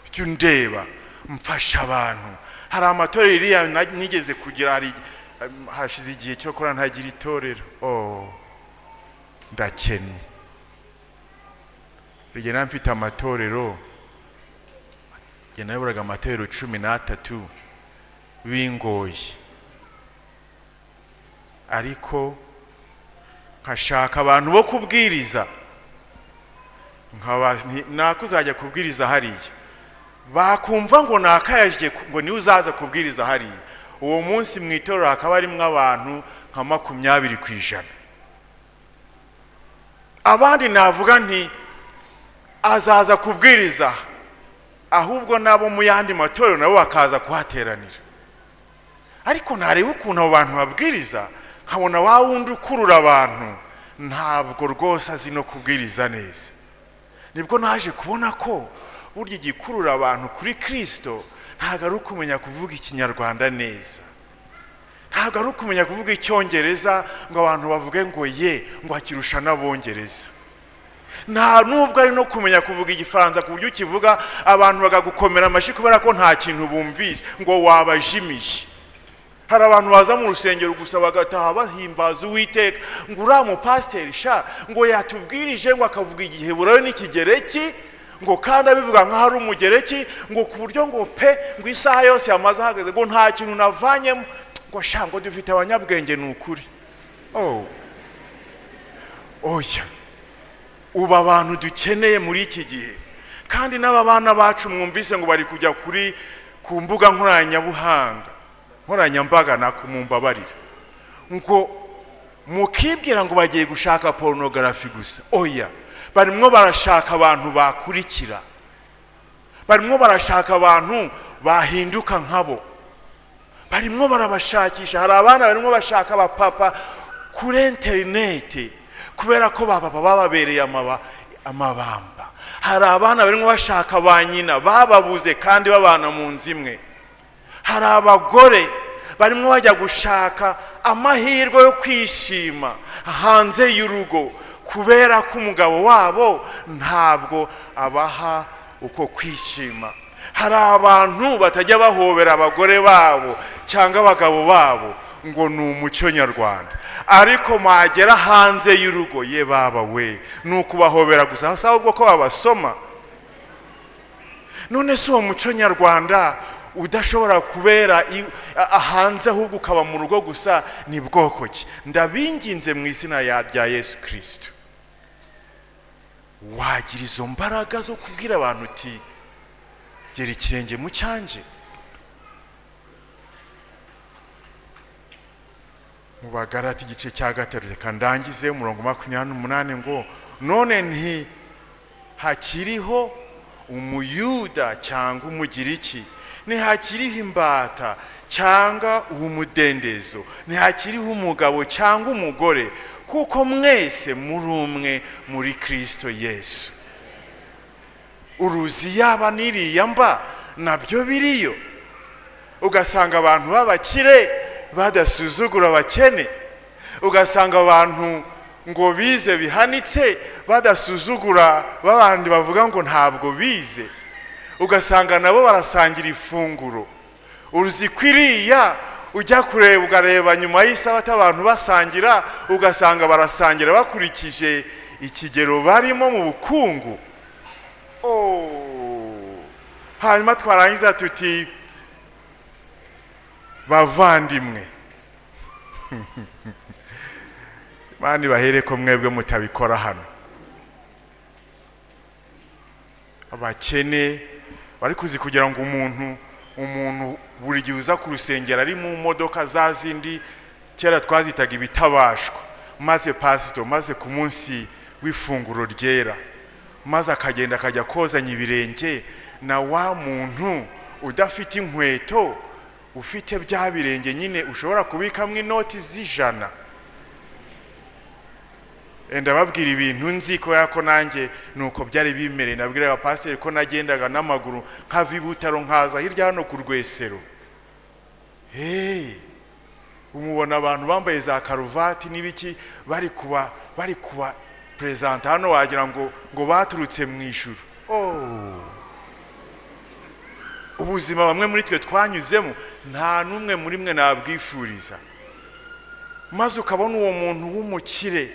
ujye undeba, mfasha abantu. Hari amatorero iriya nigeze kugira, hashize igihe cyo kora ntagira itorero. Ndakennye. Rigena mfite amatorero, njye nayobораga amatorero 13 bingoye, ariko nkashaka abantu bo kubwiriza, nakuzajya kubwiriza hariya, bakumva ngo nakayaje ngo ni uzaza kubwiriza hariya. Uwo munsi mu itorero hakaba harimo abantu nka 20%. Abandi navuga nti azaza kubwiriza, ahubwo nabo mu yandi matorero nabo bakaza kuhateranira. Ariko nareba ukuntu abo bantu babwiriza, nkabona wa wundi ukurura abantu ntabwo rwose azi no kubwiriza neza. Nibwo naje kubona ko burya igikurura abantu kuri Kristo ntabwo ari ukumenya kuvuga ikinyarwanda neza, ntabwo ari ukumenya kuvuga icyongereza ngo abantu bavuge ngo ye ngo akirusha n'abongereza, nta nubwo ari no kumenya kuvuga igifaransa ku buryo ukivuga abantu bagagukomera amashyi kubera ko nta kintu bumvise ngo wabajimije. Hari abantu baza mu rusengero gusa bagataha bahimbaza Uwiteka, ngo uriya mupasiteri sha ngo yatubwirije ngo akavuga igiheburayo n'ikigereki, ngo kandi abivuga nkaho ari umugereki, ngo ku buryo ngo pe ngo isaha yose yamaze ahagaze ngo nta kintu navanyemo, ngo sha ngo dufite abanyabwenge ni ukuri. Oya, uba abantu dukeneye muri iki gihe. Kandi n'aba bana bacu mwumvise ngo bari kujya ku mbuga nkoranyambaga nako mumbabarira, ngo mukibwira ngo bagiye gushaka pornography gusa. Oya, barimwo barashaka abantu bakurikira, barimwo barashaka abantu bahinduka nkabo, barimwo barabashakisha. Hari abana barimwo bashaka abapapa kuri interineti kubera ko bababereye amabamba. Hari abana barimwo bashaka ba nyina bababuze kandi babana mu nzu imwe. Hari abagore barimwo bajya gushaka amahirwe yo kwishima hanze y'urugo kubera ko umugabo wabo ntabwo abaha uko kwishima. Hari abantu batajya bahobera abagore babo cyangwa abagabo babo ngo ni umuco nyarwanda, ariko magera hanze y'urugo ye baba we nuko bahobera gusa hasa ahubwo ko babasoma. None si uwo muco nyarwanda udashobora kubera hanze ahubwo ukaba mu rugo gusa, ni bwoko ki? Ndabinginze mu izina rya Yesu Kristo, wagira izo mbaraga zo kubwira abantu uti gera ikirenge mu cyanje. Mu Bagalati igice cya 3 reka ndangize umurongo 28 ngo none nti hakiriho umuyuda cyangwa umugiriki, ntihakiriho imbata cyangwa umudendezo, ntihakiriho umugabo cyangwa umugore, kuko mwese muri umwe muri Kristo Yesu. Uruzi yaba niriya mba nabyo biriyo, ugasanga abantu b'abakire badasuzugura abakene, ugasanga abantu ngo bize bihanitse badasuzugura babandi bavuga ngo ntabwo bize, ugasanga nabo barasangira ifunguro. Uruzi kwiriya ujya kureba ugareba nyuma y'isabata abantu basangira, ugasanga barasangira bakurikije ikigero barimo mu bukungu. Hanyuma twarangiza tuti bavandimwe mani bahere ko mwebwe mutabikora hano. Abakene bari kuzi kugira ngo umuntu buri gihe uza ku rusengero ari mu modoka za zindi kera twazitaga ibitabashwa, maze pasito maze ku munsi w'ifunguro ryera maze akagenda akajya kozanya ibirenge na wa muntu udafite inkweto ufite bya birenge nyine ushobora kubikamo inoti z'ijana. Ndababwira ibintu nzi ko yako nanjye nuko byari bimereye. Nabwiraga pasiteri ko nagendaga n'amaguru nkava ibutaro nkaza hirya hano ku Rwesero. Umubona abantu bambaye za karuvati n'ibiki bari kuba present hano wagira ngo baturutse mu ijuru. Ubuzima bamwe muri twe twanyuzemo nta numwe muri mwe nabwifuriza. Maze ukabona uwo muntu w'umukire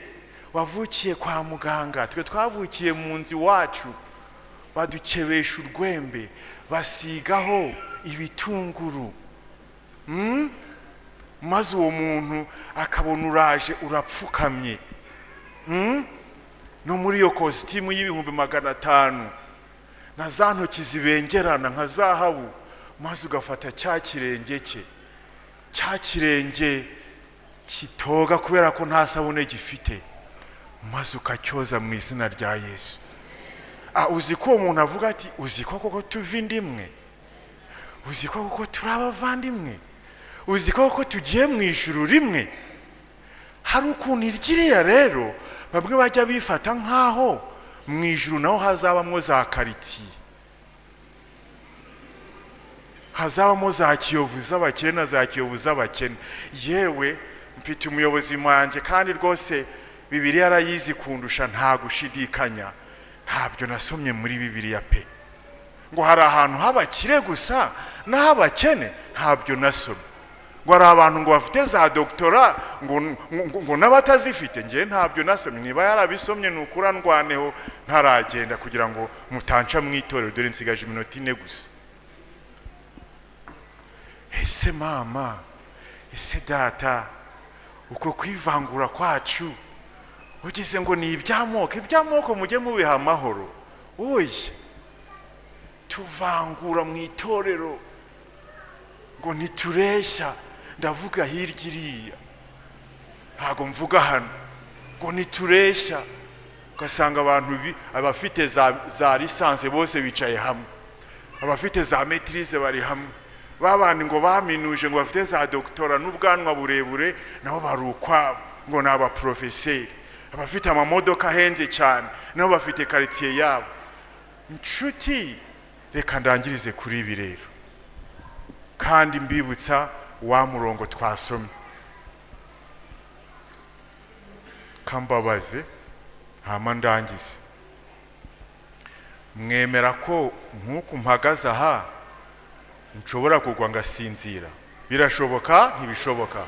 wavukiye kwa muganga, twe twavukiye mu nzi wacu, badukebesha urwembe, basigaho ibitunguru. Maze uwo muntu akabona uraje urapfukamye, no muri iyo kositimu y'ibihumbi 500 na za ntoki zibengerana nka zahabu, maze ugafata cya kirenge cye, cya kirenge kitoga kubera ko nta sabune gifite, maze ukacyoza mu izina rya Yesu. Uzi ko umuntu avuga ati uzi ko koko tuva indimwe, uzi ko koko turi abavandimwe, uzi ko koko tugiye mu ijuru rimwe. Hari ukuntu iryiriya rero bamwe bajya bifata nkaho mu ijuru naho hazabamwo za karitiye, hazabamo za Kiyovu z'abakene na za Kiyovu z'abakene. Yewe mfite umuyobozi wanje kandi rwose Bibiliya arayizi kundusha nta gushidikanya. Ntabyo nasomye muri Bibiliya pe ngo hari ahantu habakire gusa n'abakene, ntabyo nasomye. Ngo hari abantu ngo bafite za doktora ngo n'abatazifite, ngiye ntabyo nasomye. Niba yarabisomye nukura ndwaneho ntaragenda kugira ngo mutanca mu itorero, dore nsigaje iminota 4 gusa. Ese mama, ese data, uko kwivangura kwacu ugize ngo ni iby'amoko mujye mubiha amahoro. Oya, tuvangura mu itorero ngo nituresha. Ndavuga hirya iriya, ntago mvuga hano. Ngo nituresha, ugasanga abantu abafite za lisanse bose bicaye hamwe, abafite za maîtrise bari hamwe, babandi ngo baminuje ngo bafite za doktora n'ubwanwa burebure nabo bari ukwabo ngo ni abaprofeseri, abafite amamodoka ahenze cyane nabo bafite quartier yabo. Nshuti, reka ndangirize kuri ibi rero kandi mbibutsa wa murongo twasomye. Kambabaze hama ndangize. Mwemera ko nkuko mpagaze aha nshobora kugwa ngasinzira? Birashoboka ntibishoboka?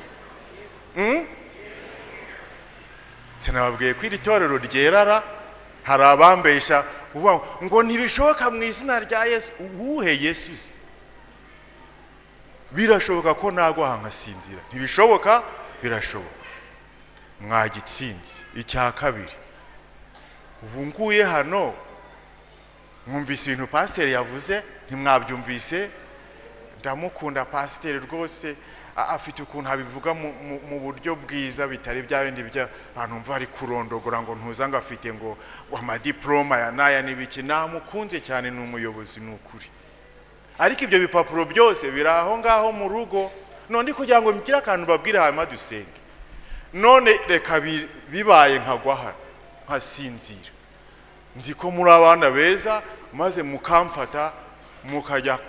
Sinababwiye ko iri torero ryerara hari abambesha ngo ntibishoboka mu izina rya Yesu. Uhuhe Yesu se? Birashoboka ko nagwa nkasinzira? Ntibishoboka? Birashoboka. Mwagitsinze. Icya kabiri, ubu nguye hano mwumvise ibintu pasiteri yavuze, ntimwabyumvise? Ndamukunda pasiteri rwose, afite ukuntu abivuga mu buryo bwiza bitari bya bindi bya abantu mva ari kurondogora ngo ntuzanga afite ngo amadiploma ya naya n'ibiki. Namukunze cyane, ni umuyobozi n'ukuri. Ariko ibyo bipapuro byose biraho ngaho mu rugo, none kugira ngo mukira akantu babwire hanyuma dusenge. None reka bibaye nkagwa hano nkasinzira, nzi ko muri abana beza, maze mukamfata mukajya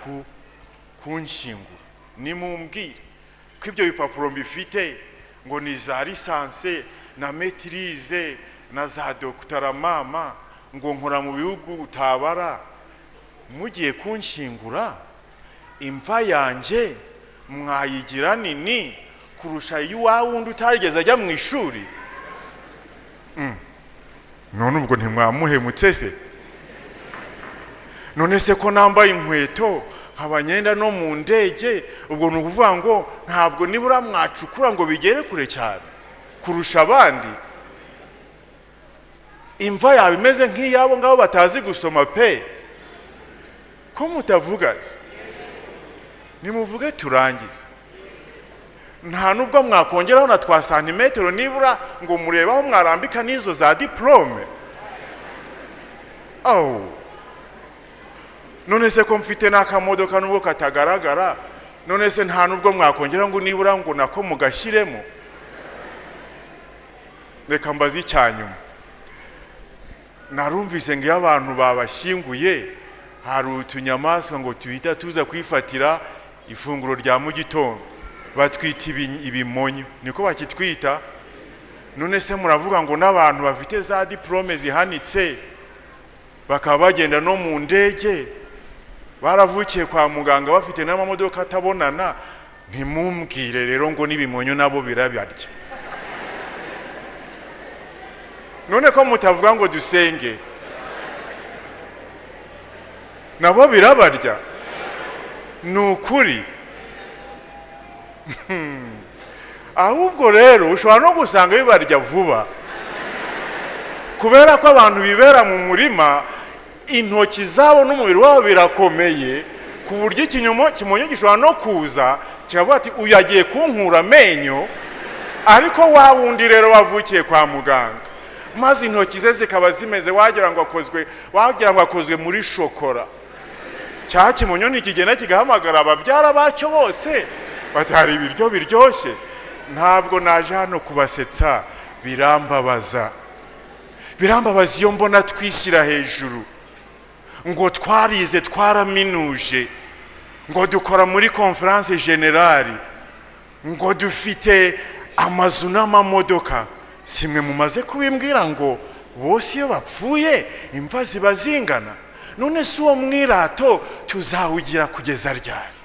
kunshingura. Nimumbwire ko ibyo bipapuro mbifite ngo ni za lisanse na maîtrise na za doktora mama, ngo nkora mu bihugu utabara. Mugiye kunshingura, imva yanjye mwayigira nini kurusha y'uwawundi utarigeze ajya mu ishuri. None ubwo ntimwamuhemutse se? None se ko nambaye inkweto nkabanyenda no mu ndege, ubwo ni ukuvuga ngo ntabwo nibura mwacukura ngo bigere kure cyane kurusha abandi? Imva yawe imeze nk'iyabo ngabo batazi gusoma pe? Ko mutavuga se? Nimuvuge turangize. Nta nubwo mwakongeraho na 3 santimetero nibura ngo murebaho mwarambika n'izo za diplome. None se ko mfite n'akamodoka nubwo katagaragara,
none se nta nubwo mwakongera ngo nibura ngo nako mugashyiremo. Reka mbaze icyanyuma, narumvise ngo iyo abantu babashyinguye hari utunyamaswa ngo tuhita tuza kwifatira ifunguro rya mu gitondo, batwita ibimonyo, niko bakitwita. None se muravuga ngo n'abantu bafite za diplome zihanitse bakaba bagenda no mu ndege, baravukiye kwa muganga bafite n'amamodoka atabonana, ntimumbwire rero ngo n'ibimonyo nabo birabarya. None ko mutavuga ngo dusenge, nabo birabarya? Nukuri. Ahubwo rero ushobora no gusanga bibarya vuba, kubera ko abantu bibera mu murima, intoki zabo n'umubiri wabo birakomeye, ku buryo ikimonyo gishobora no kuza kikavuga ati uyu agiye kunkura amenyo, ariko wa wundi rero wavukiye kwa muganga, maze intoki ze zikaba zimeze wagira ngo akozwe muri shokora. Cya kimonyo nikigenda kigahamagara ababyara bacyo bose batari ibiryo biryoshye. Ntabwo naje hano kubasetsa, birambabaza iyo mbona twishyira hejuru ngo twarize twaraminuje, ngo dukora muri conference generale, ngo dufite amazu n'amamodoka. Simwe mumaze kubimbwira ngo bose iyo bapfuye imva ziba zingana? None se uwo mwirato tuzawugira kugeza ryari?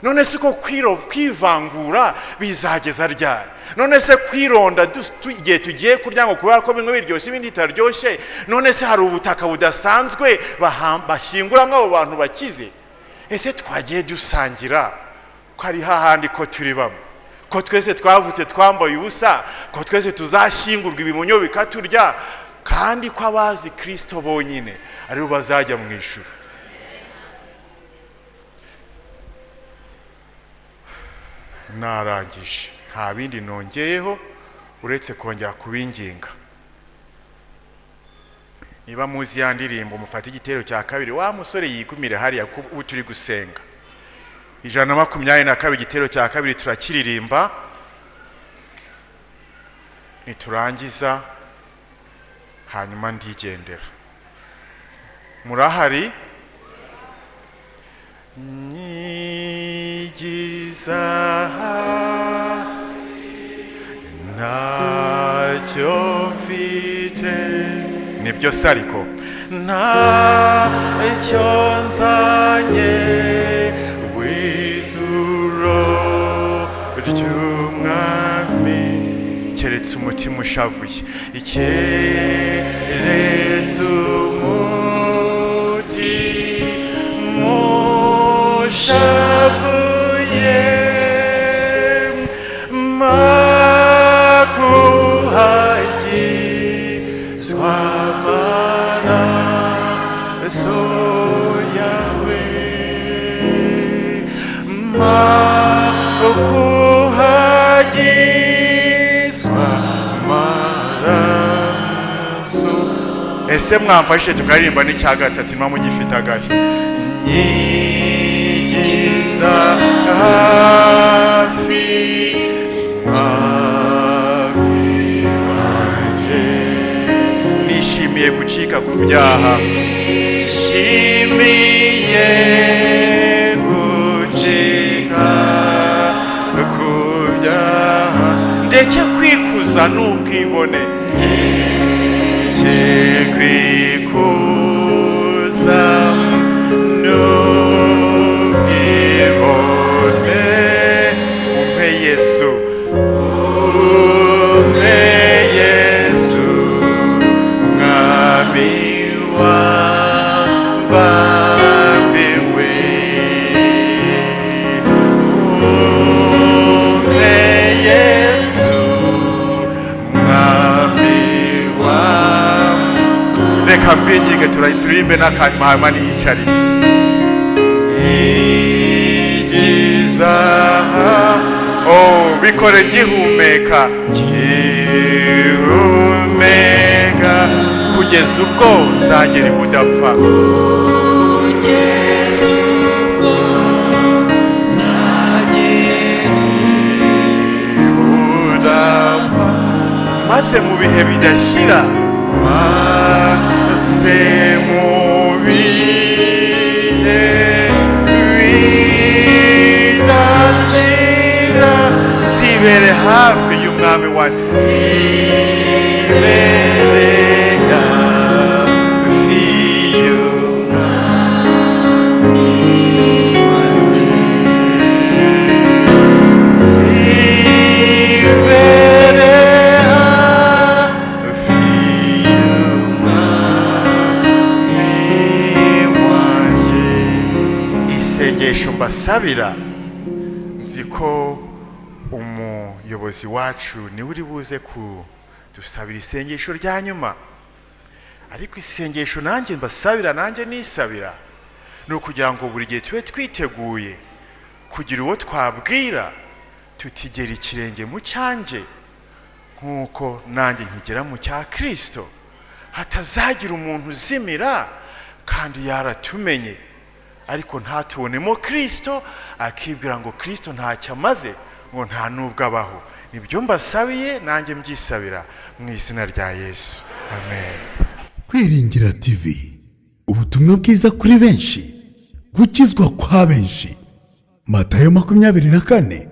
None se ko kwivangura bizageza ryari? None se kwironda igihe tugiye kurya ngo kubera ko bimwe biryoshye ibindi bitaryoshye? None se hari ubutaka budasanzwe bashyinguramo abo bantu bakize? Ese twagiye dusangira ko ari hahandi ko turi bamwe, ko twese twavutse twambaye ubusa, ko twese tuzashyingurwa ibimonyo bikaturya, kandi ko abazi Kristo bonyine aribo bazajya mu ijuru? Narangije, nta bindi nongeyeho uretse kongera kubinginga. Niba muzi ya ndirimbo mufate igitero cya kabiri, wa musore yikumire hariya ubu turi gusenga, 122 igitero cya kabiri turakiririmba, niturangiza hanyuma ndigendera. Murahari? Nyigiza ntacyo mfite, nibyo sariko, ntacyo nzanye w'ituro ry'umwami, keretse umutima ushavuye, keretse umutima ushavuye, makuhagizwa amaraso yawe, makuhagizwa amaraso. Ese mwamfashe tukaririmba n'icya gatatu niba mugifite agahe? Nyigiza hafi mwami wanjye, nishimiye gucika ku byaha, nishimiye gucika ku byaha, ndeke kwikuza n'ubwibone, ndeke kwikuza n'ubwibone. Umpe Yesu, umpe Yesu, mwami wambambiwe, umpe Yesu, mwami wambambiwe. Reka mbinginge turirimbe n'akantu hanyuma niyicarishe. Nyigiza, bikore gihumeka, gihumeka kugeza ubwo nzagera ibudapfa, kugeza ubwo nzagera
maze mu bihe bidashira maze mu bihe bidashira nzibere hafi y'umwami wanjye nzibere hafi y'umwami wanjye nzibere hafi y'umwami wanjye. Isengesho mbasabira nzi ko umuyobozi wacu niwe uri buze kudusabira isengesho rya nyuma, ariko isengesho nanjye mbasabira nanjye nisabira ni ukugira ngo buri gihe tube twiteguye kugira uwo twabwira tutigera ikirenge mu cyanjye nk'uko nanjye nkigera mu cya Kristo, hatazagira umuntu uzimira kandi yaratumenye ariko ntatubonemo Kristo, akibwira ngo Kristo ntacyo amaze, ngo nta nubwo abaho. Nibyo mbasabiye nanjye mbyisabira mu izina rya Yesu, amen.
Kwiringira TV, ubutumwa bwiza kuri benshi, gukizwa kwa benshi. Matayo 24:14.